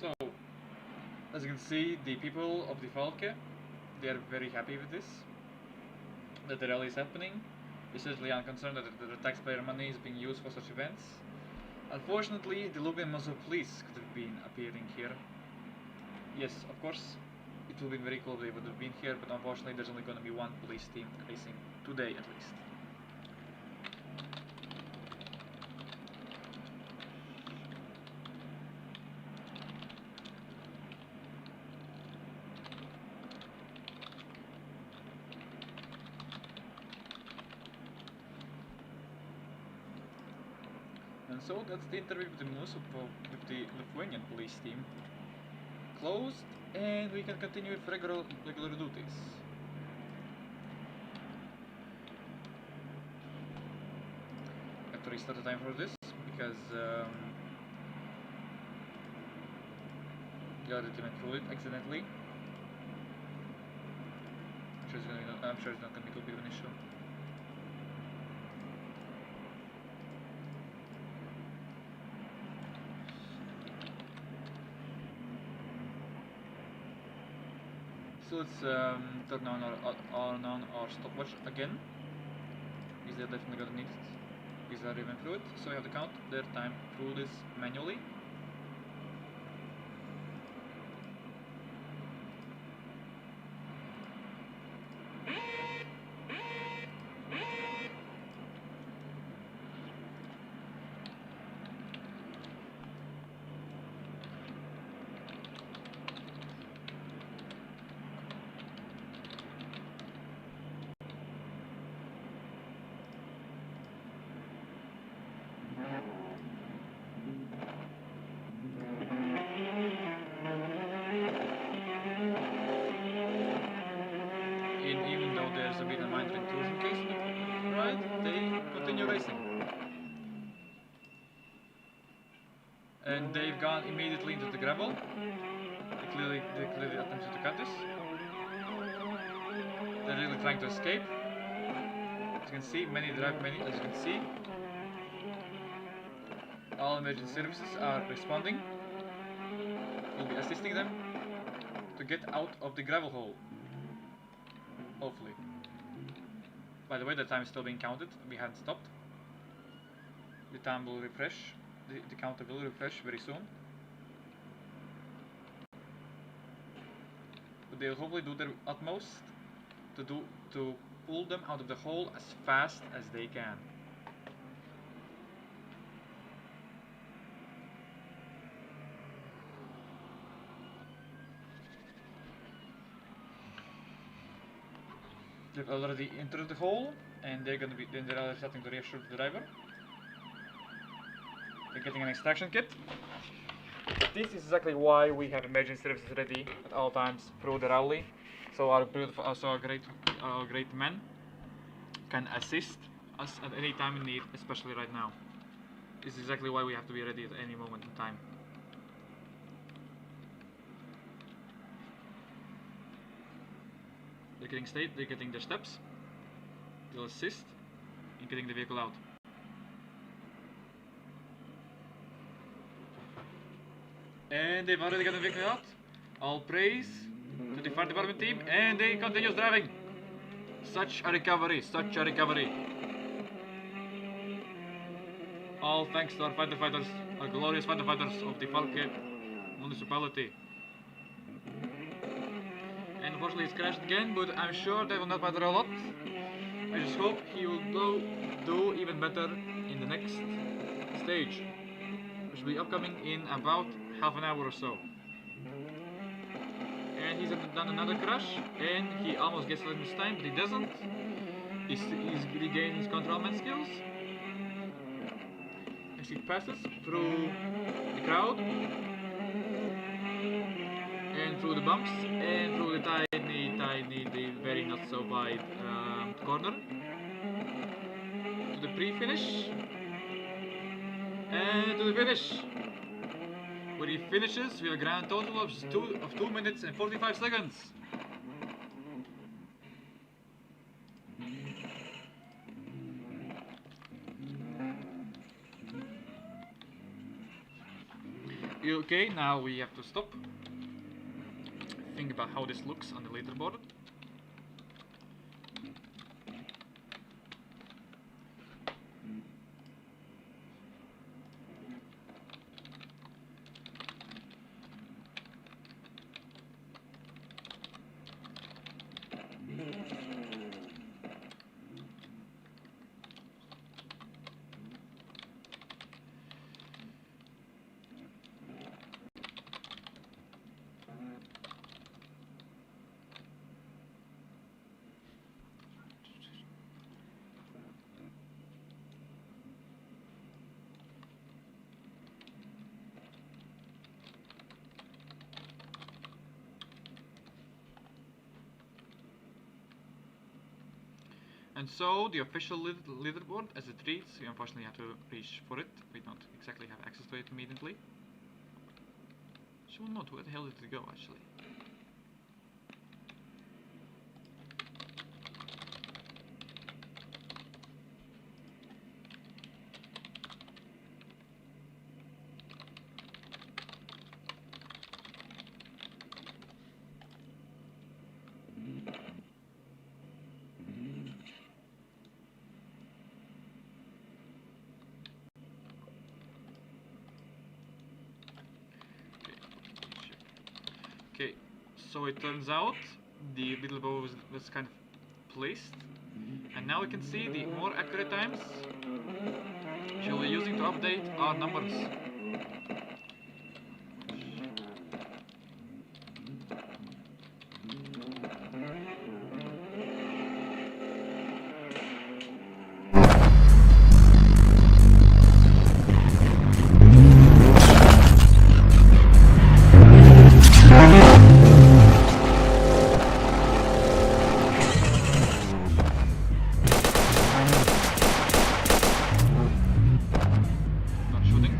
D: So, as you can see, the people of the Falke, they are very happy with this, that the rally is happening. They're certainly unconcerned that the taxpayer money is being used for such events. Unfortunately, the Lublin Municipal Police could have been appearing here. Yes, of course, it would have been very cool if they would have been here, but unfortunately there's only going to be one police team racing, today at least. And so that's the interview with the Lithuanian police team. closed, and we can continue with regular duties. I have to restart the time for this because the other team threw it accidentally. I'm sure it's not going to be too big of an issue. So let's turn on our stopwatch again. Is that definitely gonna need it? Is that even through it? So you have to count their time through this manually. Even though there's a bit of minor intrusion case in the ride, they continue racing. And they've gone immediately into the gravel. They clearly attempted to cut this. They're really trying to escape. As you can see, many, as you can see. All emergency services are responding. We'll be assisting them to get out of the gravel hole. Hopefully. By the way, the time is still being counted. We haven't stopped. The time will refresh. The counter will refresh very soon. But they'll hopefully do their utmost to pull them out of the hole as fast as they can. They've already entered the hole, and they're already starting to reassure the driver. They're getting an extraction kit. This is exactly why we have emergency services ready at all times through the rally, so our great men can assist us at any time in need, especially right now. This is exactly why we have to be ready at any moment in time. They're getting their steps. They'll assist in getting the vehicle out. And they've already got the vehicle out. All praise to the fire department team, and they continue driving. Such a recovery, such a recovery. All thanks to our firefighters, our glorious firefighters of the Falke municipality. And unfortunately it's crashed again, but I'm sure that will not matter a lot. I just hope he will do even better in the next stage, which will be upcoming in about half an hour or so. And he's done another crash, and he almost gets it this time, but he doesn't. He's regained his controlman skills. As he passes through the crowd, and through the bumps, and through the the very not so wide corner, to the pre-finish, and to the finish, where he finishes with a grand total of 2 minutes and 45 seconds. Okay, now we have to stop. Think about how this looks on the leaderboard. And so the official leaderboard, as it reads, we unfortunately have to reach for it. We don't exactly have access to it immediately. So not, where the hell did it go actually? Okay, so it turns out the little bow was kind of placed, and now we can see the more accurate times which we'll be using to update our numbers. Not shooting.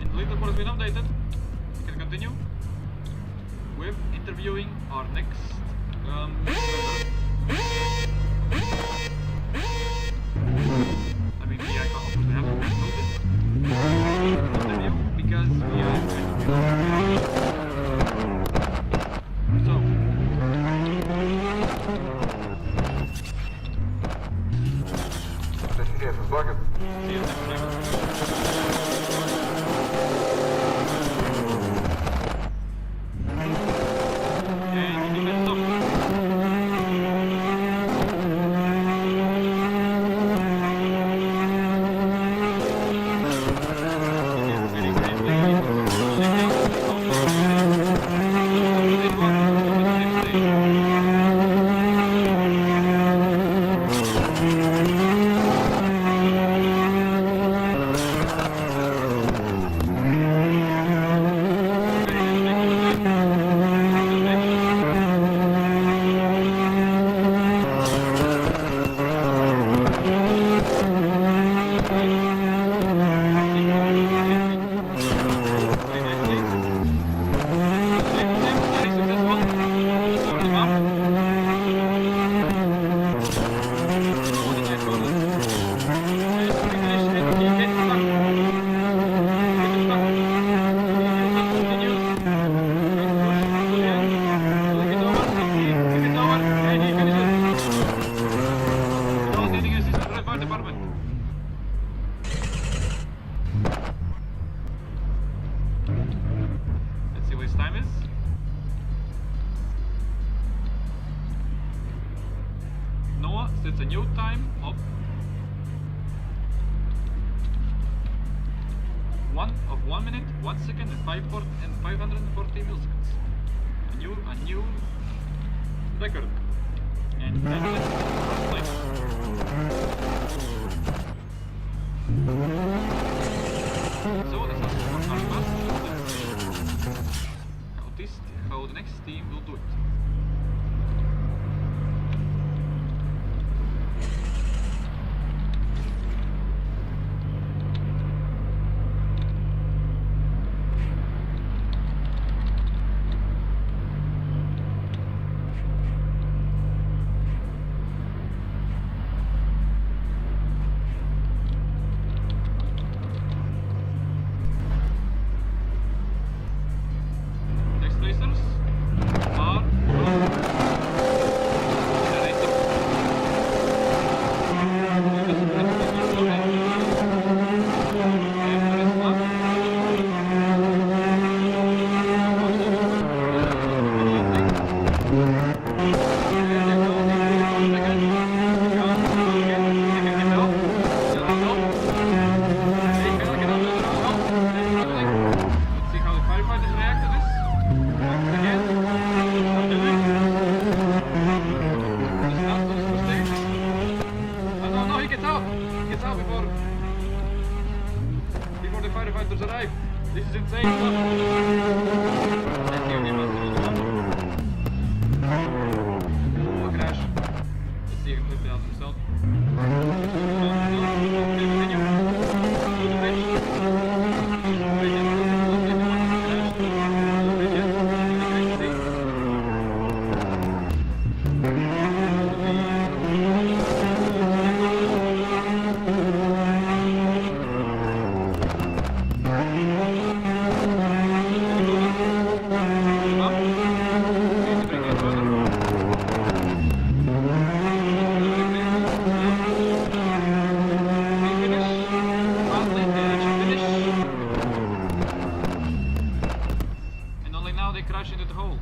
D: And the leaderboard has been updated. We can continue with interviewing our next member. I mean, yeah, I can't obviously have to notice interview because we are so see you next time. And you can stop. Department. Let's see what his time is. Noah sets a new time of 1 minute, 1 second, and 540 milliseconds. A new record. And that's it. First place. So this is our first how the next team will do it. Next placers are firefighters arrive. This is insane. Look. And here we must do a crash. Let's see if he can flip it out himself. Continue. To the bridge. Into the hole.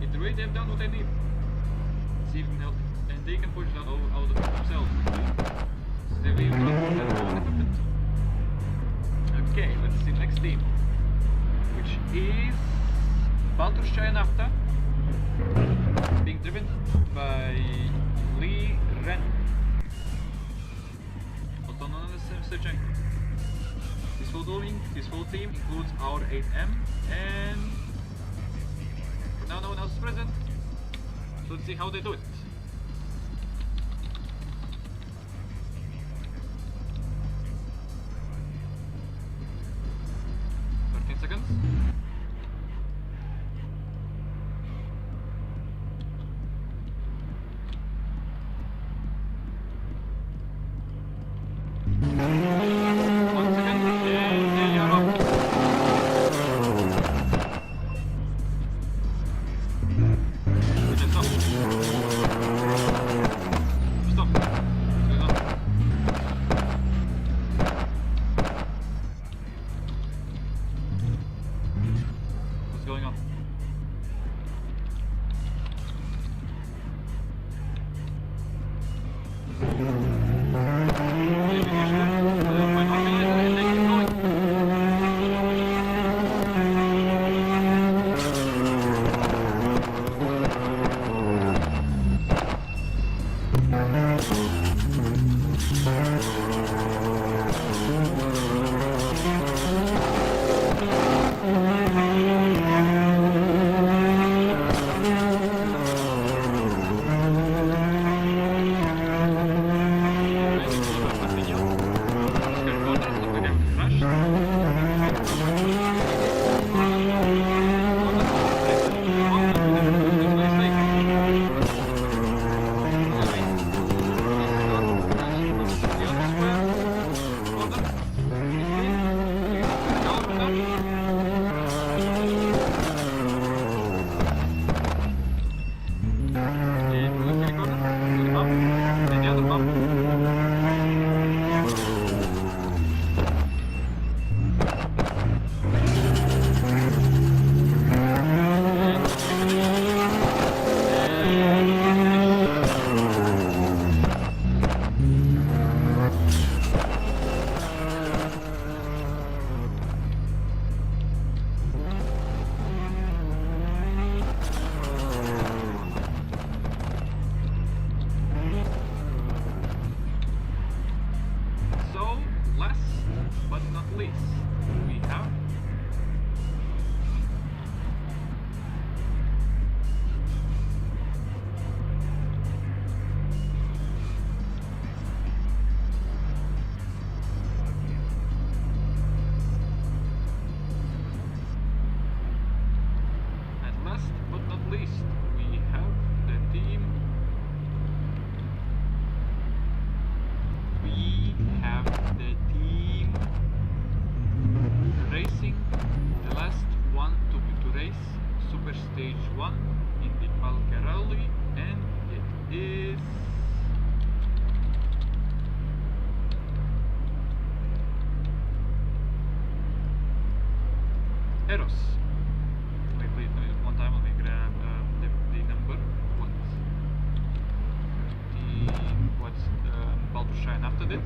D: Either way, they've done what they need. See if we can help, and they can push that out of themselves. So they leave equipment. Okay, let's see next team, which is Balturskaya Nafta, being driven by Lee Ren, also known as Sevchenko. His full team includes our 8M, and for now no one else is present. So let's see how they do it. Seconds. Stage 1 in the Falke Rally, and it is Eros. Wait, one time let me grab the number. What's Balturskaya Nafta did.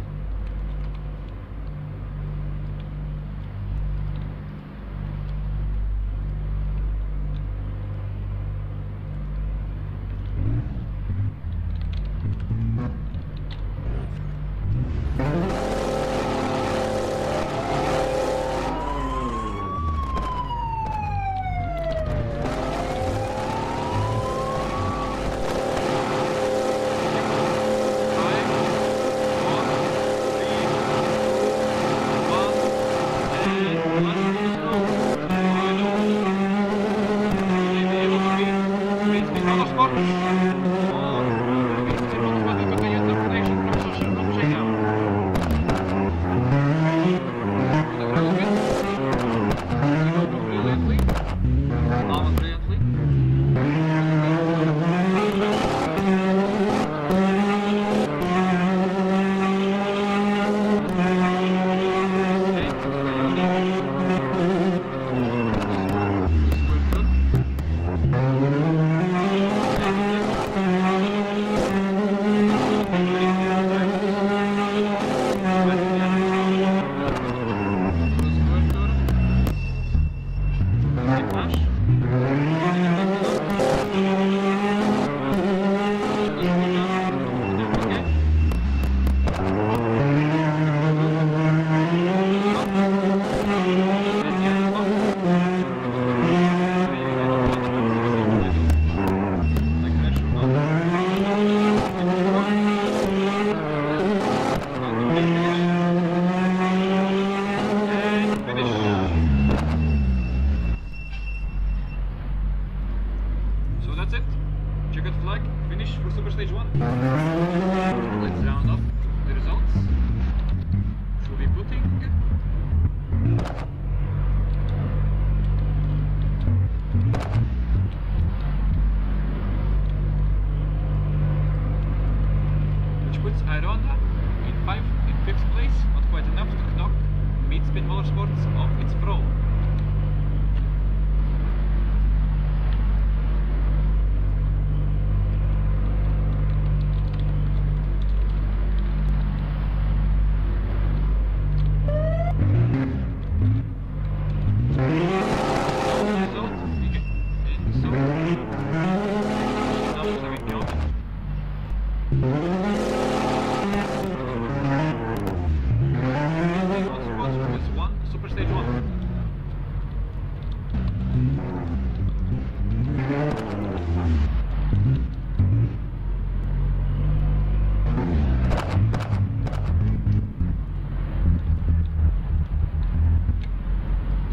D: spin motorsports of its pro. Super stage 1.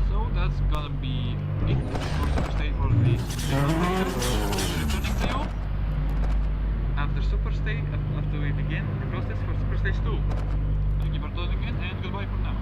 D: So that's gonna be it for super stage for this returning to you. After super stage, after we begin the process for super stage 2. Thank you for tuning in and goodbye for now.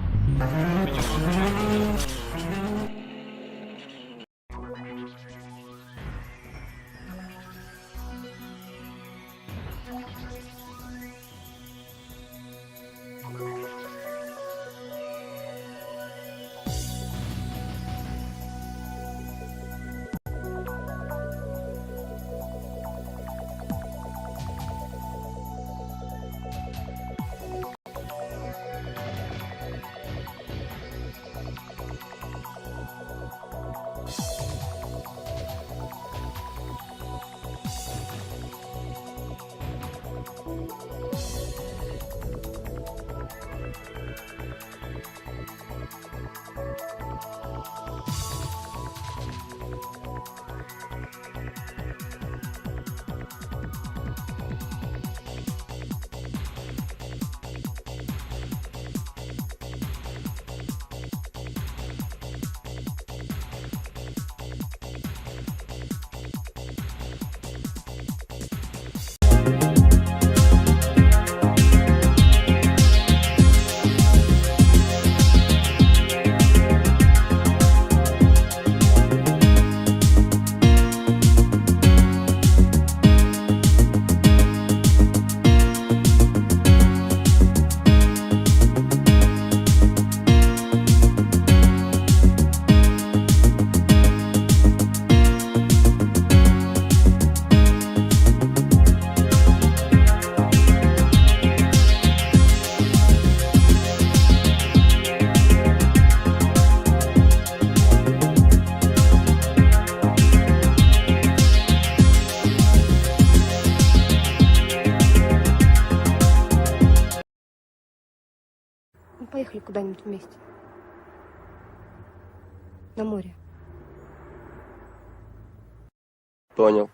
A: Ну, поехали куда-нибудь вместе. На море.
B: Понял.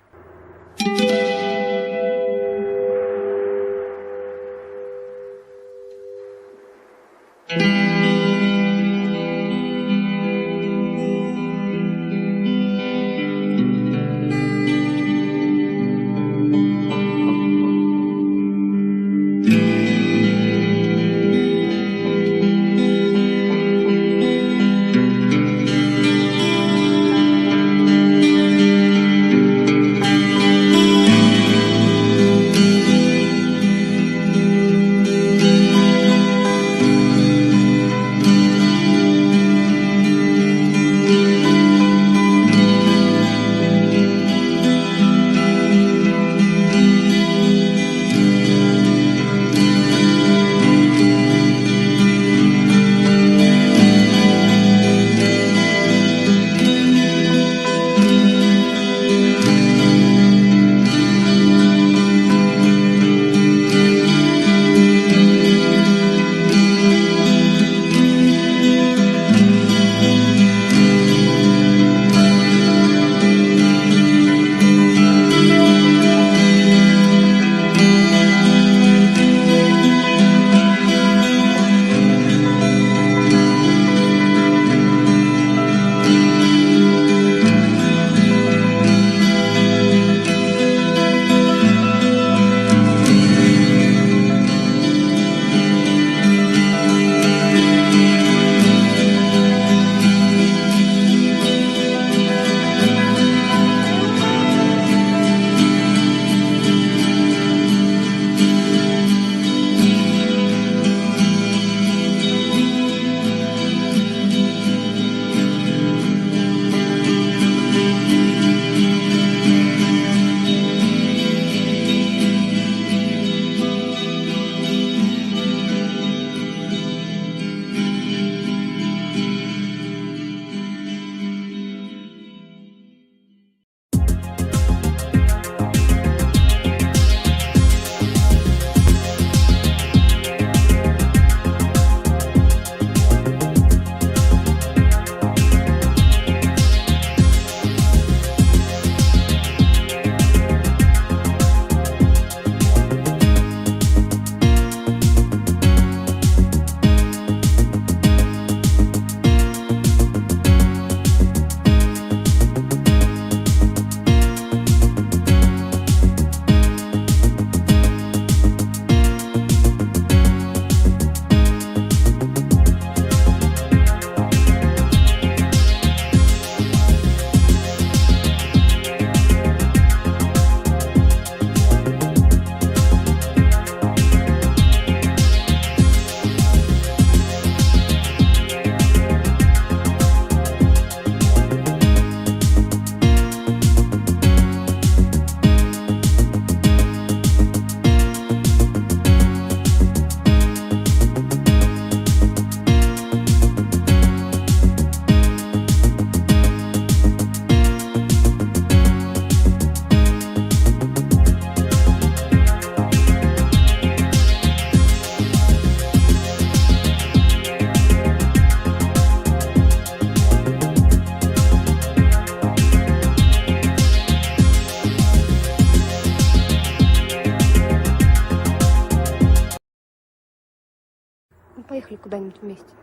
A: куда-нибудь вместе.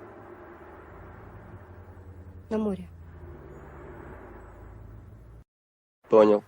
A: На море.
B: Понял.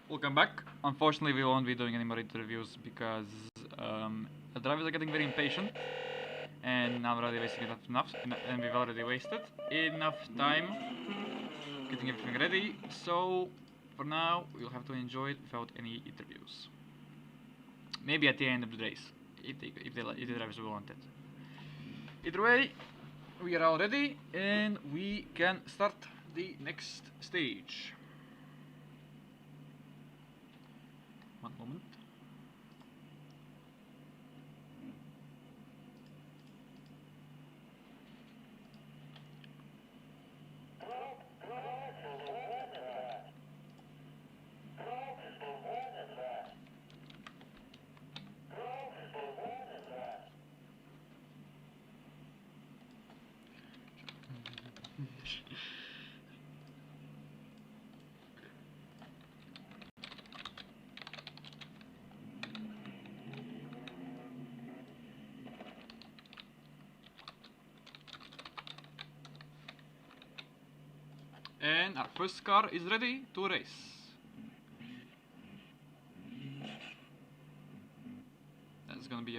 D: Welcome back. Unfortunately, we won't be doing any more interviews because the drivers are getting very impatient, and I'm already wasting enough, and we've already wasted enough time getting everything ready. So for now, we'll have to enjoy it without any interviews. Maybe at the end of the race, if the drivers will want it. Either way, we are all ready, and we can start the next stage. One moment. And our first car is ready to race.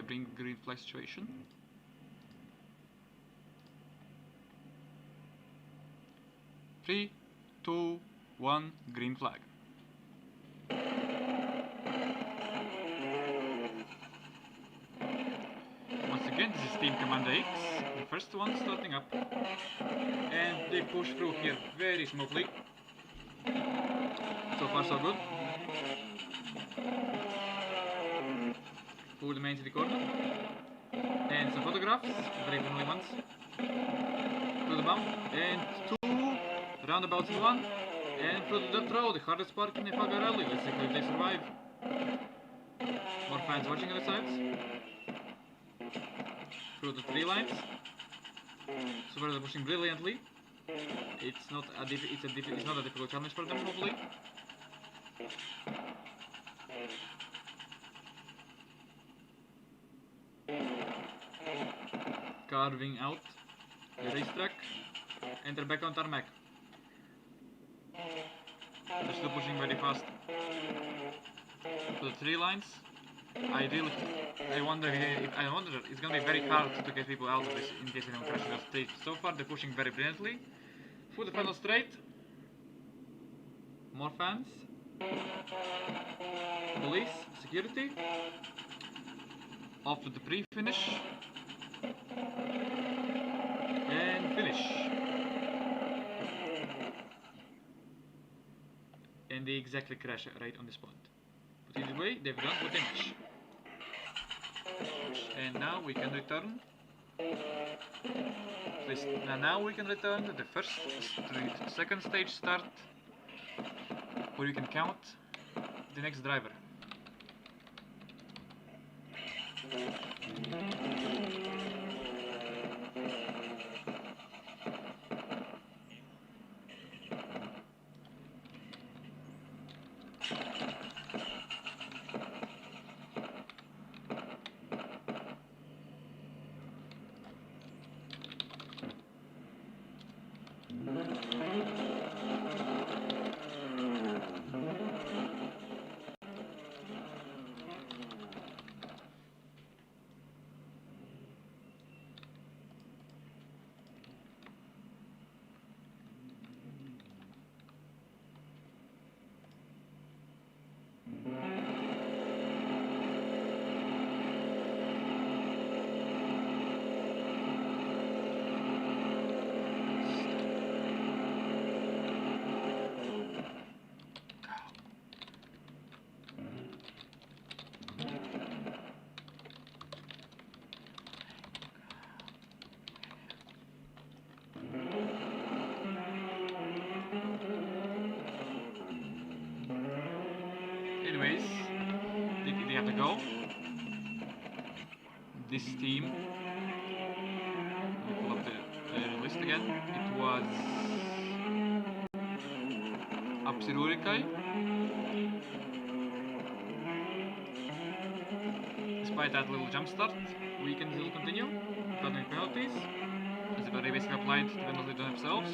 D: bring green flag situation. Three, two, one, green flag. Once again, this is Team Commander X, the first one starting up. And they push through here very smoothly. So far so good. Pull the main to the corner. And some photographs, very friendly ones. Through the bump, and two roundabouts in one. And through the dirt road, the hardest part in the Falke Rally. Let's see if they survive. More fans watching on the sides. Through the three lines. So far they're pushing brilliantly. It's not a difficult challenge for them, hopefully. Carving out the racetrack. Enter back on tarmac. They're still pushing very fast. To the three lines. I wonder it's gonna be very hard to get people out of this in case they don't crash the stage. So far they're pushing very brilliantly. For the final straight. More fans. Police, security. Off to the pre-finish. And finish. And they exactly crash right on this point. But either way, they've done what they must. And now we can return. Now we can return to the second stage start, where you can count the next driver. Anyways, they have to go. This team, let me pull up the list again. It was Apsirurikai. Despite that little jump start, we can still continue without any penalties, as they've already basically applied the penalty to themselves.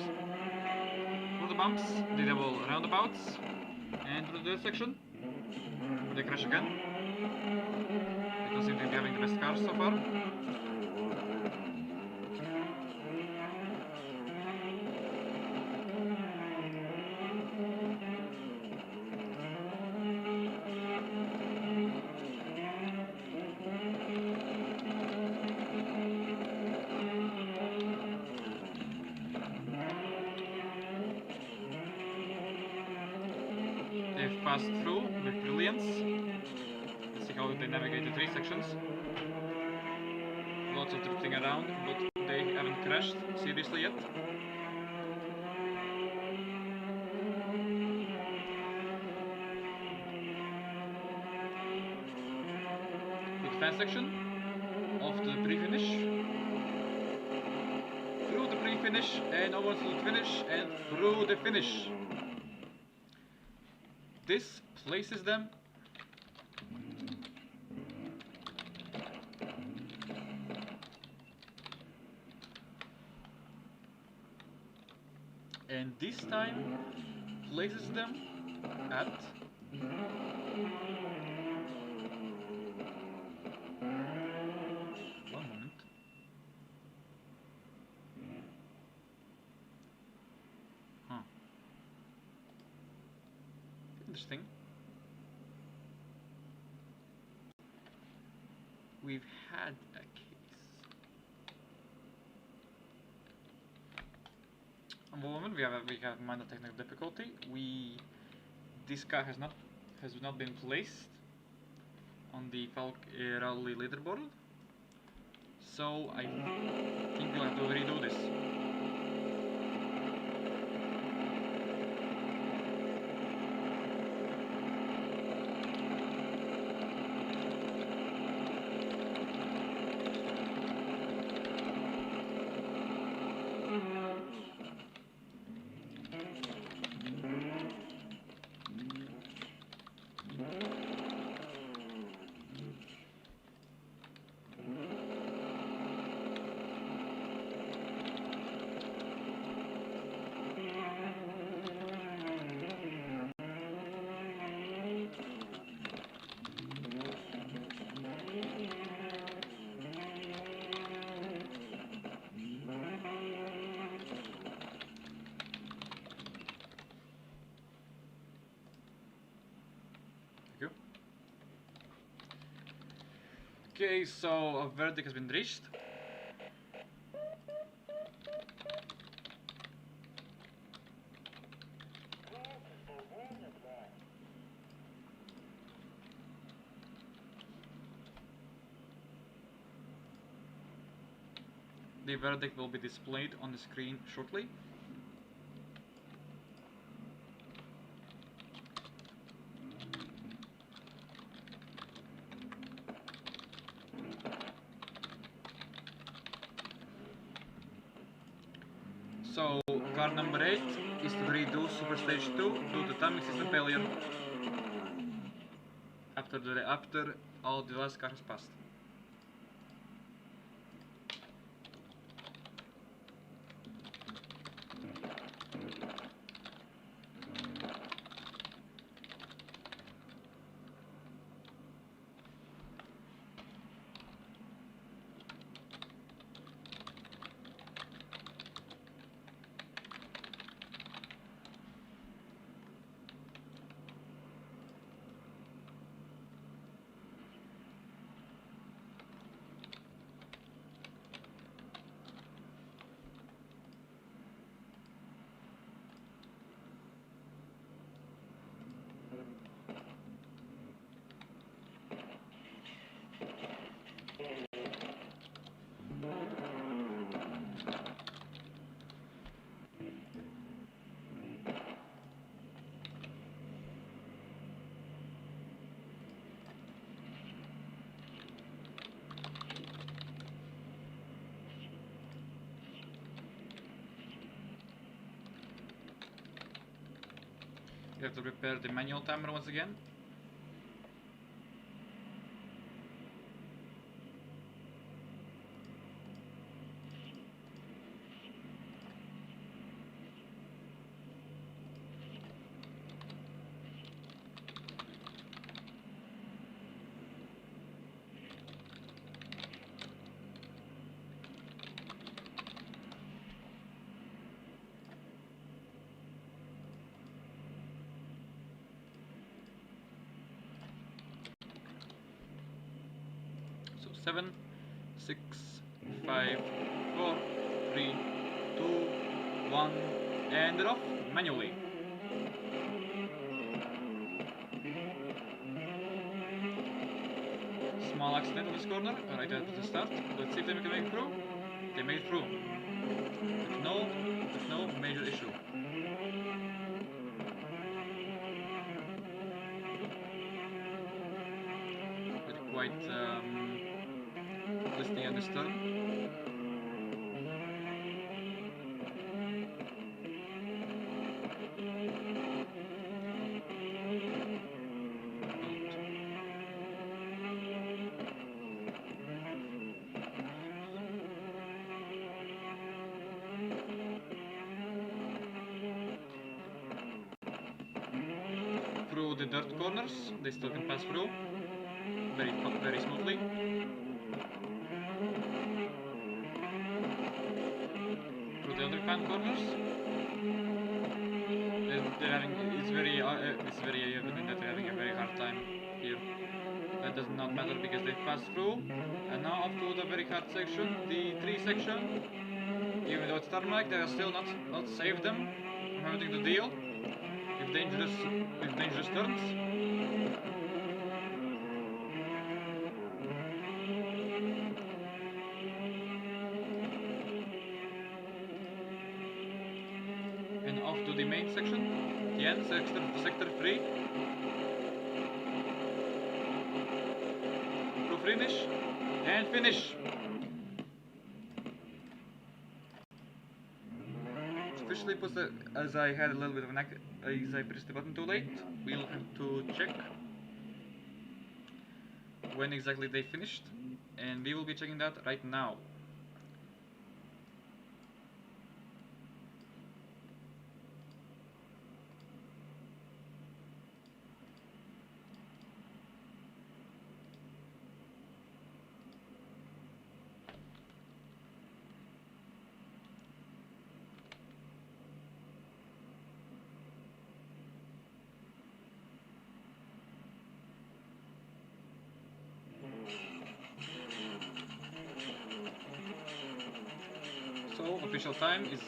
D: For the bumps, the double roundabouts, and through the dirt section. They crash again. They don't seem to be having the best cars so far. They've passed through with brilliance. Let's see how they navigate the three sections. Lots of drifting around, but they haven't crashed seriously yet. Good fan section. Off to the pre-finish. Through the pre-finish and over to the finish and through the finish. This places them and this time places them at Interesting. We've had a case. On the moment we have minor technical difficulty. This car has not been placed on the Falke Rally leaderboard. So I think we'll have to redo this. Okay, so a verdict has been reached. The verdict will be displayed on the screen shortly. So, car number 8 is to redo Super Stage 2 due to timing system failure after all the last car has passed. You have to prepare the manual timer once again. So 7, 6, 5, 4, 3, 2, 1, and it off manually. Small accident on this corner, right at the start. Let's see if they can make it through. They made it through. With no major issue. But quite listening and disturbed. Through the dirt corners, they still can pass through very smoothly. Through the other pan corners, it's very evident that they're having a very hard time here. That does not matter because they passed through. And now up to the very hard section, the 3 section. Even though it's tarmac, they are still not saved them from having to deal with dangerous turns. And off to the main section, the end, sector 3. To finish and finish. Officially puts the, as I had a little bit of an as I pressed the button too late, we'll have to check when exactly they finished, and we will be checking that right now. So official time is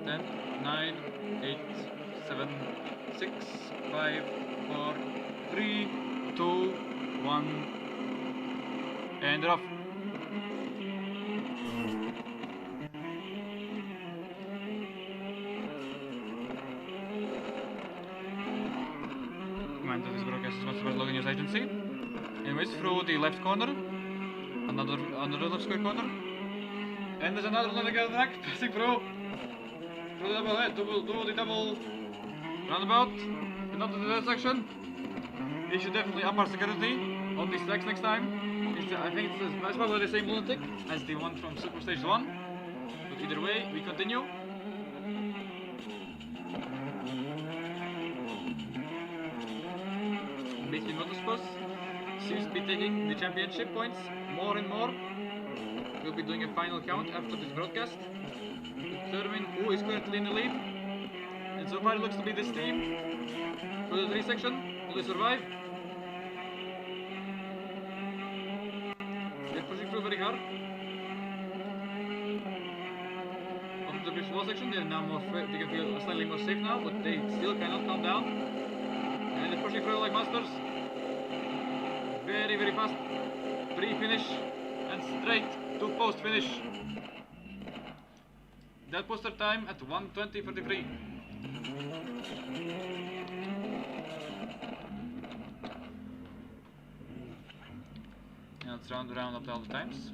D: 10, 9, 8, 7, 6, 5, 4, 3, 2, 1, and off. Command that this broadcast is sponsored by Logan News Agency. Anyways, through the left corner, another left square corner, and there's another track passing through the double head, do the double roundabout, not to the section. He should definitely up our security on these tracks next time. I think it's probably the same lunatic as the one from Super Stage 1, but either way, we continue. Basically, Motorsports seems to be taking the championship points more and more. We'll be doing a final count after this broadcast to determine who is currently in the lead. And so far it looks to be this team. For the 3 section, will they survive? They're pushing through very hard. After the bridge wall section, they're now they can feel slightly more safe now, but they still cannot calm down. And they're pushing through like monsters. Very, very fast. Pre-finish and straight to post-finish. That puts their time at 1:20:43. Now let's round up all the times.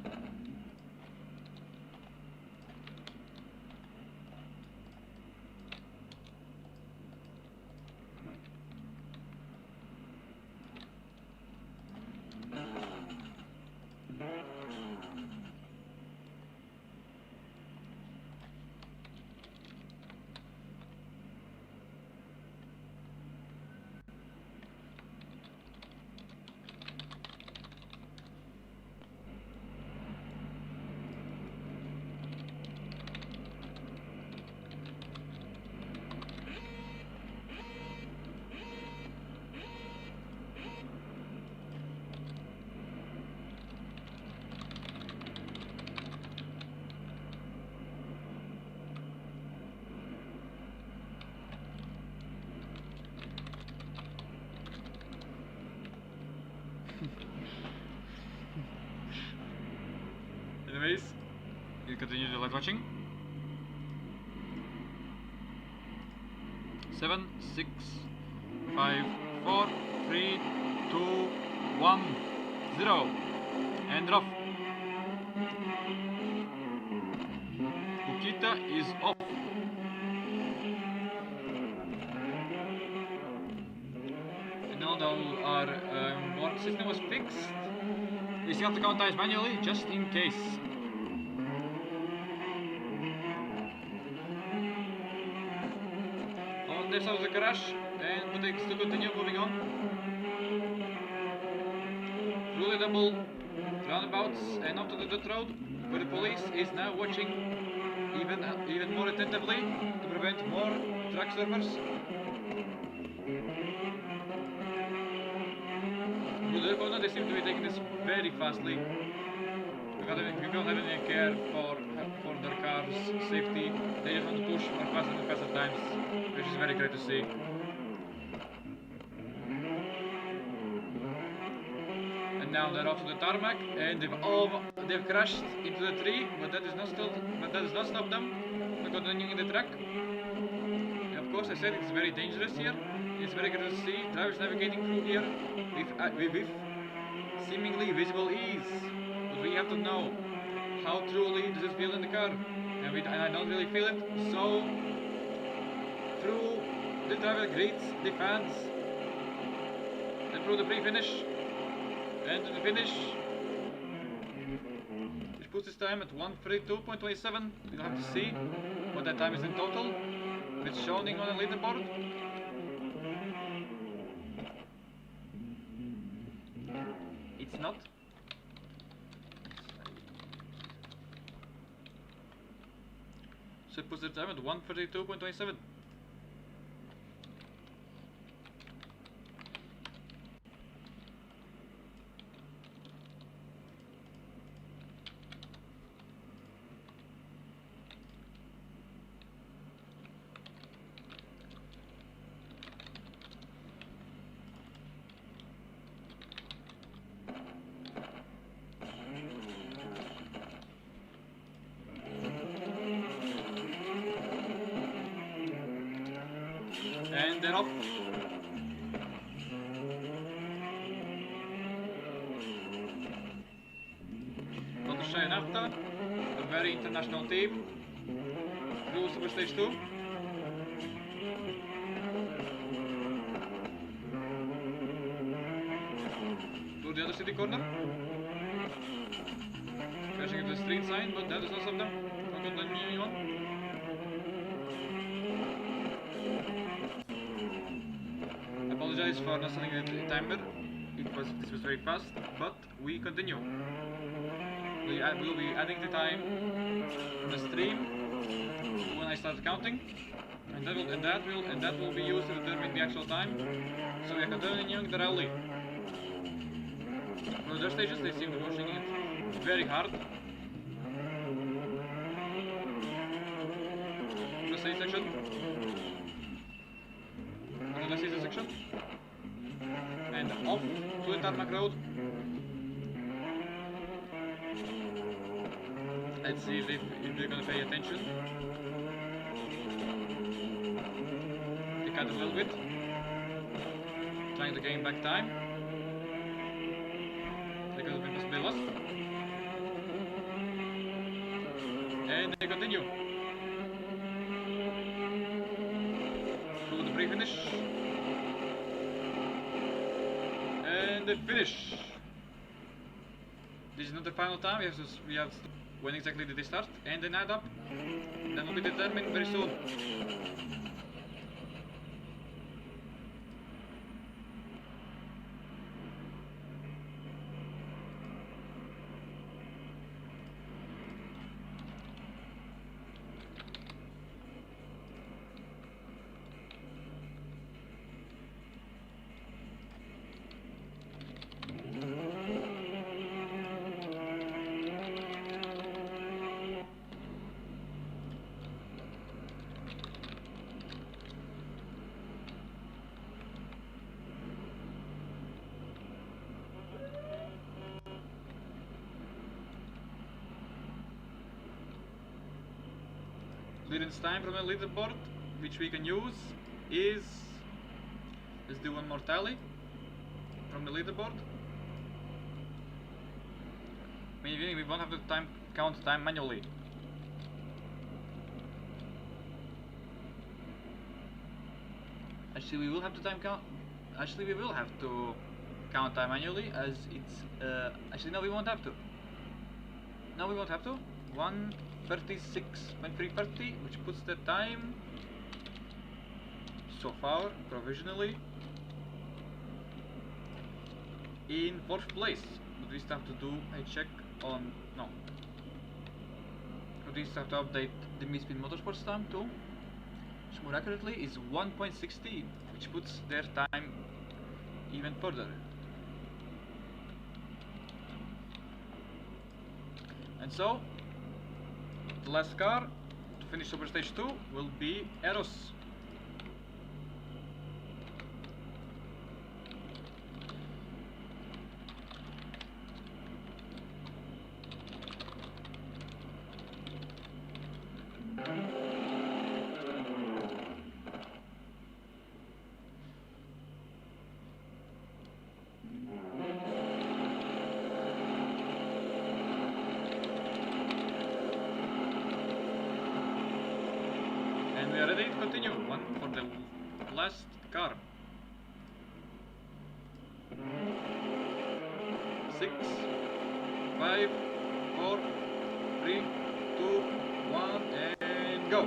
D: continue the live watching. 7, 6, 5, 4, 3, 2, 1, 0. And off. Ukita is off. And now that our board system was fixed, we still have to count tires manually, just in case. On this side of the crash, and but they still continue moving on. Through the double roundabouts and onto the dirt road, where the police is now watching even more attentively to prevent more truck surfers. Through the corner, they seem to be taking this very fastly. We don't have any care for their cars' safety. They just want to push for faster and faster times, which is very great to see. And now they're off to the tarmac, and they've crashed into the tree, but that does not stop them from continuing the track. And of course, I said it's very dangerous here. It's very good to see drivers navigating through here with seemingly visible ease. But we have to know how truly does it feel in the car, and I don't really feel it. So through the driver greets the fans, and through the pre-finish, and to the finish, which puts his time at 1:32.27. We'll have to see what that time is in total. It's showing on a leaderboard. It's not. So it puts the time at 1:32.27. And they're off. Lancashire after, a very international team. Through Super Stage 2. Through the other city corner. Crashing into the street sign, but that is not stop them from continuing on. Apologize for not setting the timer. This was very fast, but we continue. We will be adding the time from the stream when I start counting, and that will be used to determine the actual time. So we are continuing the rally. For the stages, they seem to be pushing it very hard. The stage section. The season section, and off to the tarmac road. Let's see if they're gonna pay attention. They cut a little bit, trying to gain back time. They could have been possibly lost, and they continue through the pre-finish. And the finish. This is not the final time. We have when exactly did they start, and then add up. That will be determined very soon. clearance time from the leaderboard, which we can use, is... Let's do one more tally from the leaderboard. Maybe we won't have to count time manually. Actually, we will have to count. Actually, we will have to count time manually, as it's. Actually, no, we won't have to. No, we won't have to. 1:36.330, which puts the time so far provisionally in 4th place. But we still have to do a check on. No. But we still have to update the Mid-Speed Motorsports time too. Which more accurately is 1.16, which puts their time even further. And so, the last car to finish Super Stage 2 will be Eros. And we are ready to continue. One for the last car. 6, 5, 4, 3, 2, 1, and go.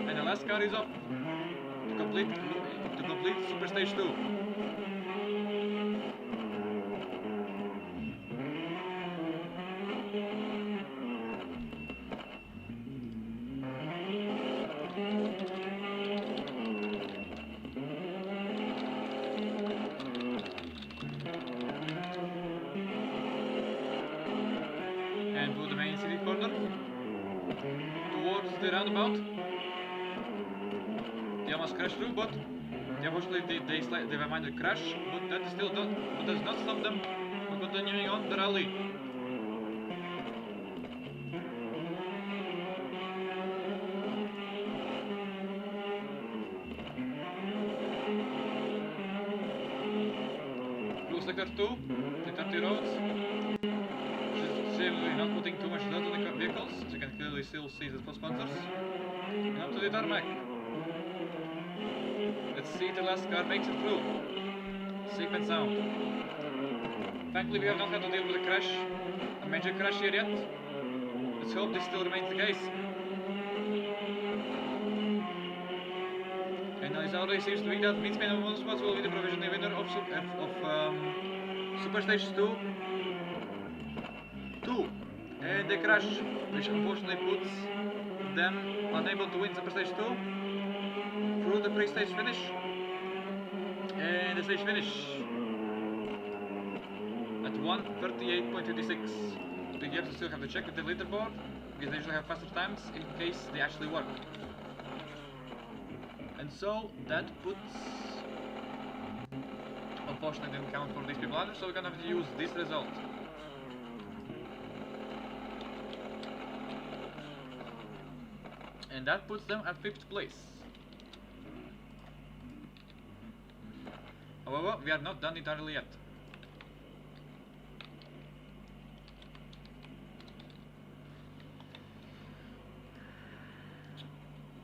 D: And the last car is up to complete Super Stage 2. And to the main city corner towards the roundabout. They almost crashed through, but unfortunately they have minded crash, but that still does not stop them from continuing on the rally. Blue sector 2, the 30 roads. Certainly not putting too much dirt on the vehicles, as you can clearly still see the sponsors. And up to the tarmac. Let's see if the last car makes it through. Safe and sound. Thankfully we have not had to deal with a crash, a major crash here yet. Let's hope this still remains the case. And now it already seems to be that Mid-Speed Motorsports will be the provisional winner of Super Stage 2. And they crash, which unfortunately puts them unable to win Super Stage 2 through the pre-stage finish. And the stage finish at 1:38.56. We have to still have to check with the leaderboard, because they usually have faster times in case they actually work. And so that puts, unfortunately didn't count for these people either, so we're gonna have to use this result. And that puts them at 5th place. However, we are not done entirely yet.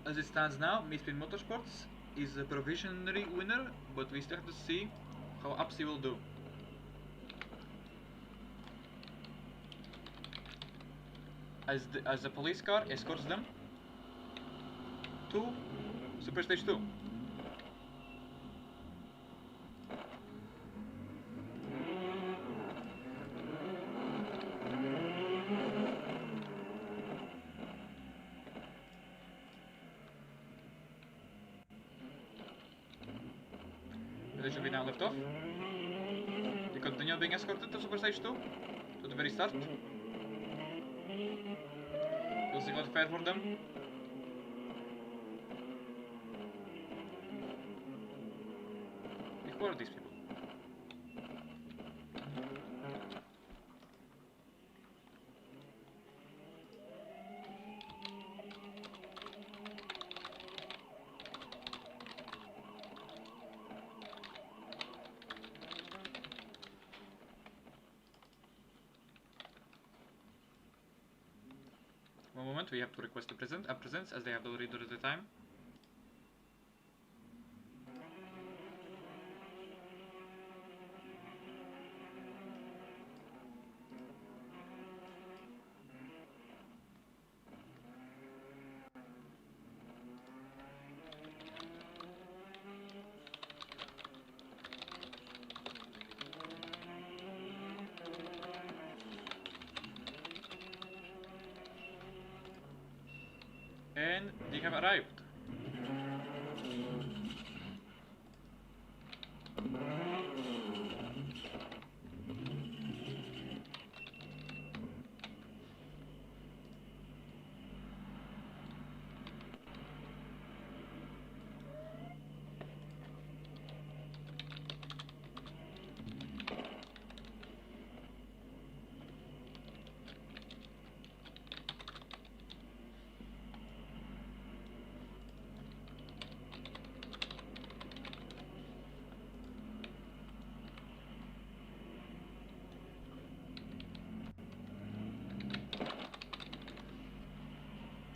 D: As it stands now, Mid-Speed Motorsports is a provisionary winner, but we still have to see how Upsi will do. As the police car escorts them to Super Stage 2. They should be now left off. They continue being escorted to Super Stage 2, to the very start. We'll see what's fair for them. Who are these people? moment we have to request a presence as they have already done at the time. And they have arrived.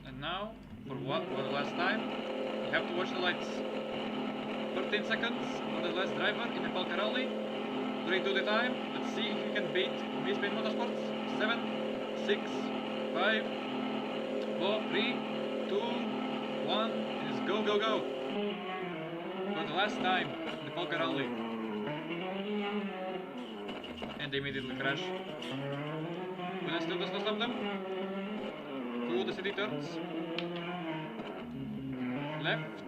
D: And now, for the last time, you have to watch the lights. 13 seconds on the last driver in the Falke Rally. 3-2 the time. Let's see if we can beat Spin Motorsports. 7, 6, 5, 4, 3, 2, 1. It is go, go, go. For the last time in the Falke Rally. And they immediately crash. But I still does not stop them. Through the city turns. Left.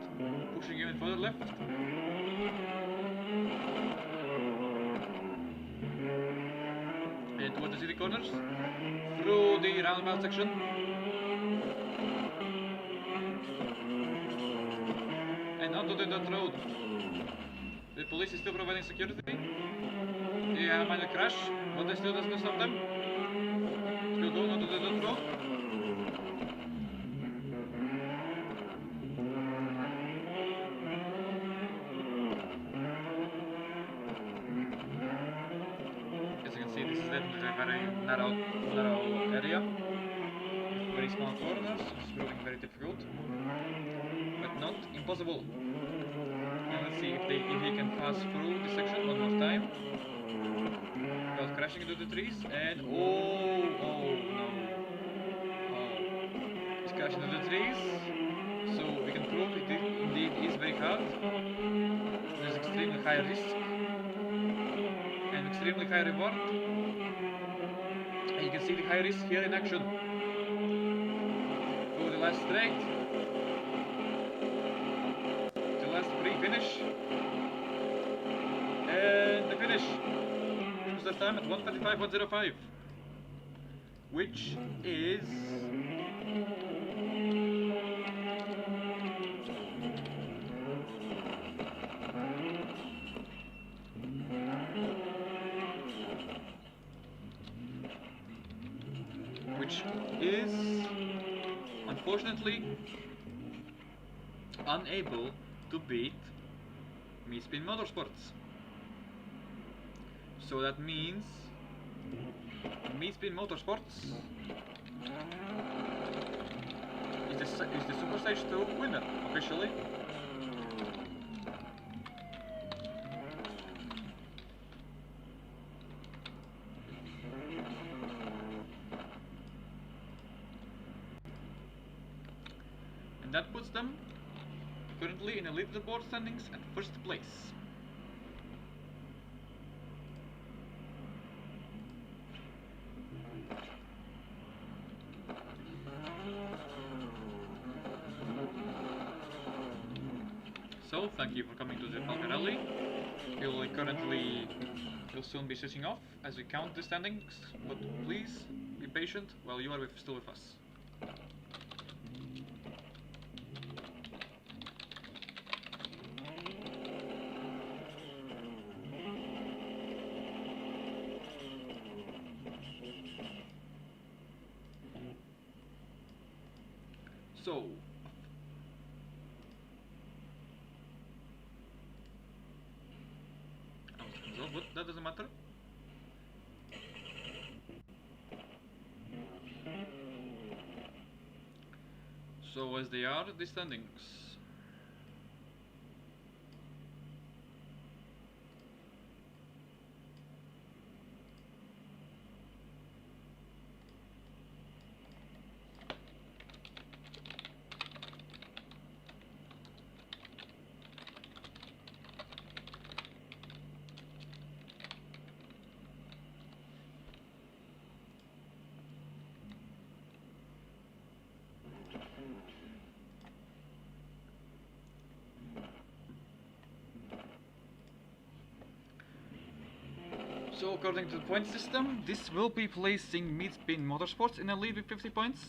D: Pushing even further left. And towards the city corners. Through the roundabout section. And onto the dirt road. The police is still providing security. They have a minor crash, but they still doesn't stop them. Still going onto the dirt road. As you can see, this is definitely a very narrow area. Very small corners, it's proving very difficult. But not impossible. Now let's see if he can pass through this section one more time. Without crashing into the trees, and oh no. He's crashing into the trees. So we can prove it indeed is very hard. There's extremely high risk and extremely high reward. And you can see the high risk here in action. For the last straight. The last pre-finish. And the finish. Which was the time at 1:35.105. Which is unfortunately unable to beat Spin Motorsports. So that means Spin Motorsports is the Super Stage 2 winner officially. And that puts them currently in the leaderboard standings at first place. So, thank you for coming to the Falke Rally. We'll soon be switching off as we count the standings, but please be patient while you are still with us. So, but that doesn't matter. So as they are, the standings. So according to the point system, this will be placing Mid-Spin Motorsports in a lead with 50 points.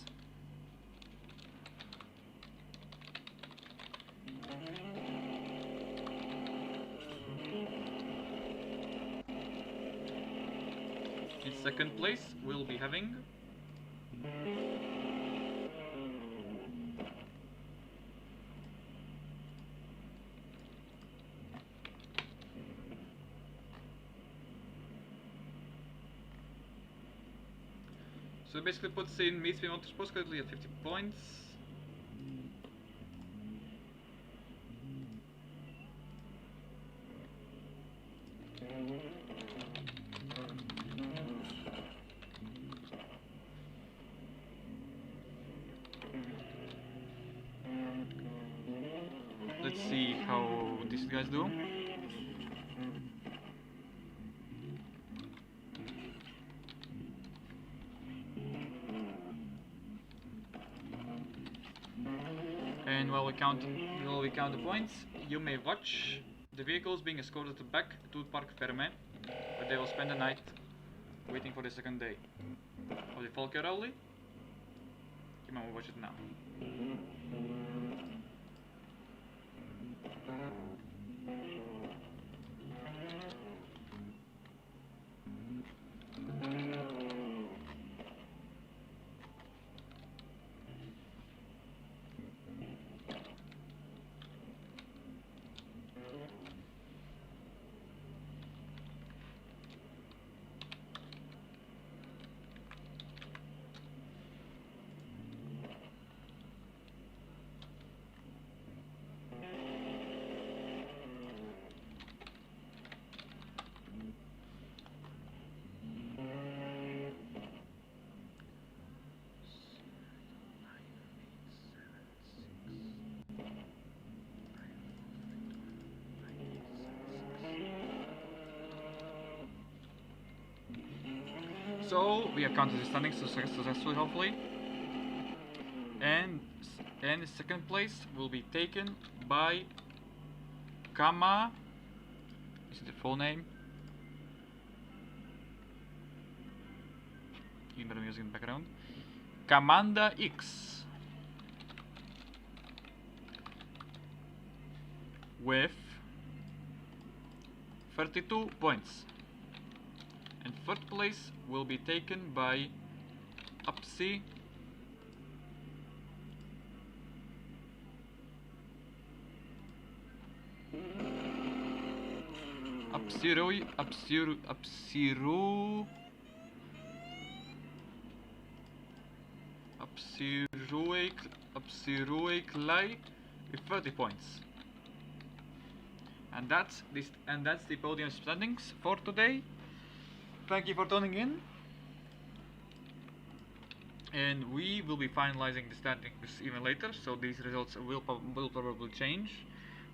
D: In second place, we'll be having so it basically puts in Mid-Spin Motorsports currently at 50 points. Let's see how these guys do. And while we count the points, you may watch the vehicles being escorted back to Park Ferme, where they will spend the night waiting for the second day of the Falke Rally. You might watch it now. So we have counted the standings successfully, hopefully, and the second place will be taken by Kama. Is it the full name? You better music in the background. Kamanda X with 32 points. And third place will be taken by Upsi Klai with 30 points. And that's the podium standings for today. Thank you for tuning in, and we will be finalizing the standings even later, so these results will probably change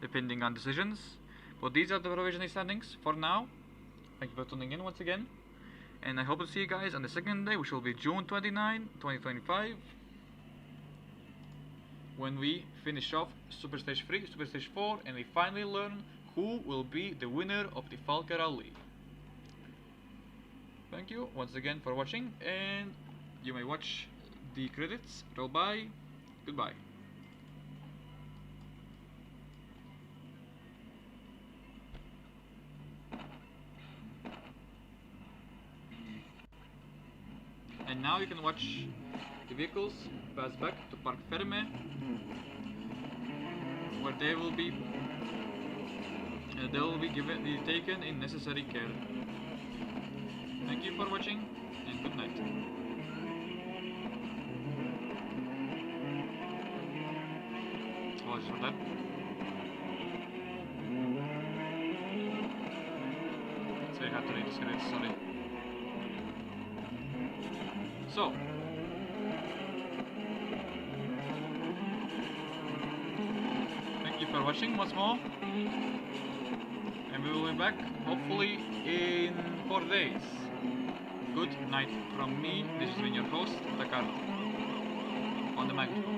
D: depending on decisions, but these are the provisional standings for now. Thank you for tuning in once again, and I hope to see you guys on the second day, which will be June 29, 2025, when we finish off Super Stage 3, Super Stage 4, and we finally learn who will be the winner of the Falke Rally. Thank you once again for watching, and you may watch the credits roll by. Goodbye. And now you can watch the vehicles pass back to Park Ferme, where they will be taken in necessary care. Thank you for watching, and good night. apologize for that. So I had to read the script, sorry. So, thank you for watching once more. And we will be back hopefully in 4 days. Good night from me. This has been your host, Takar, on the microphone.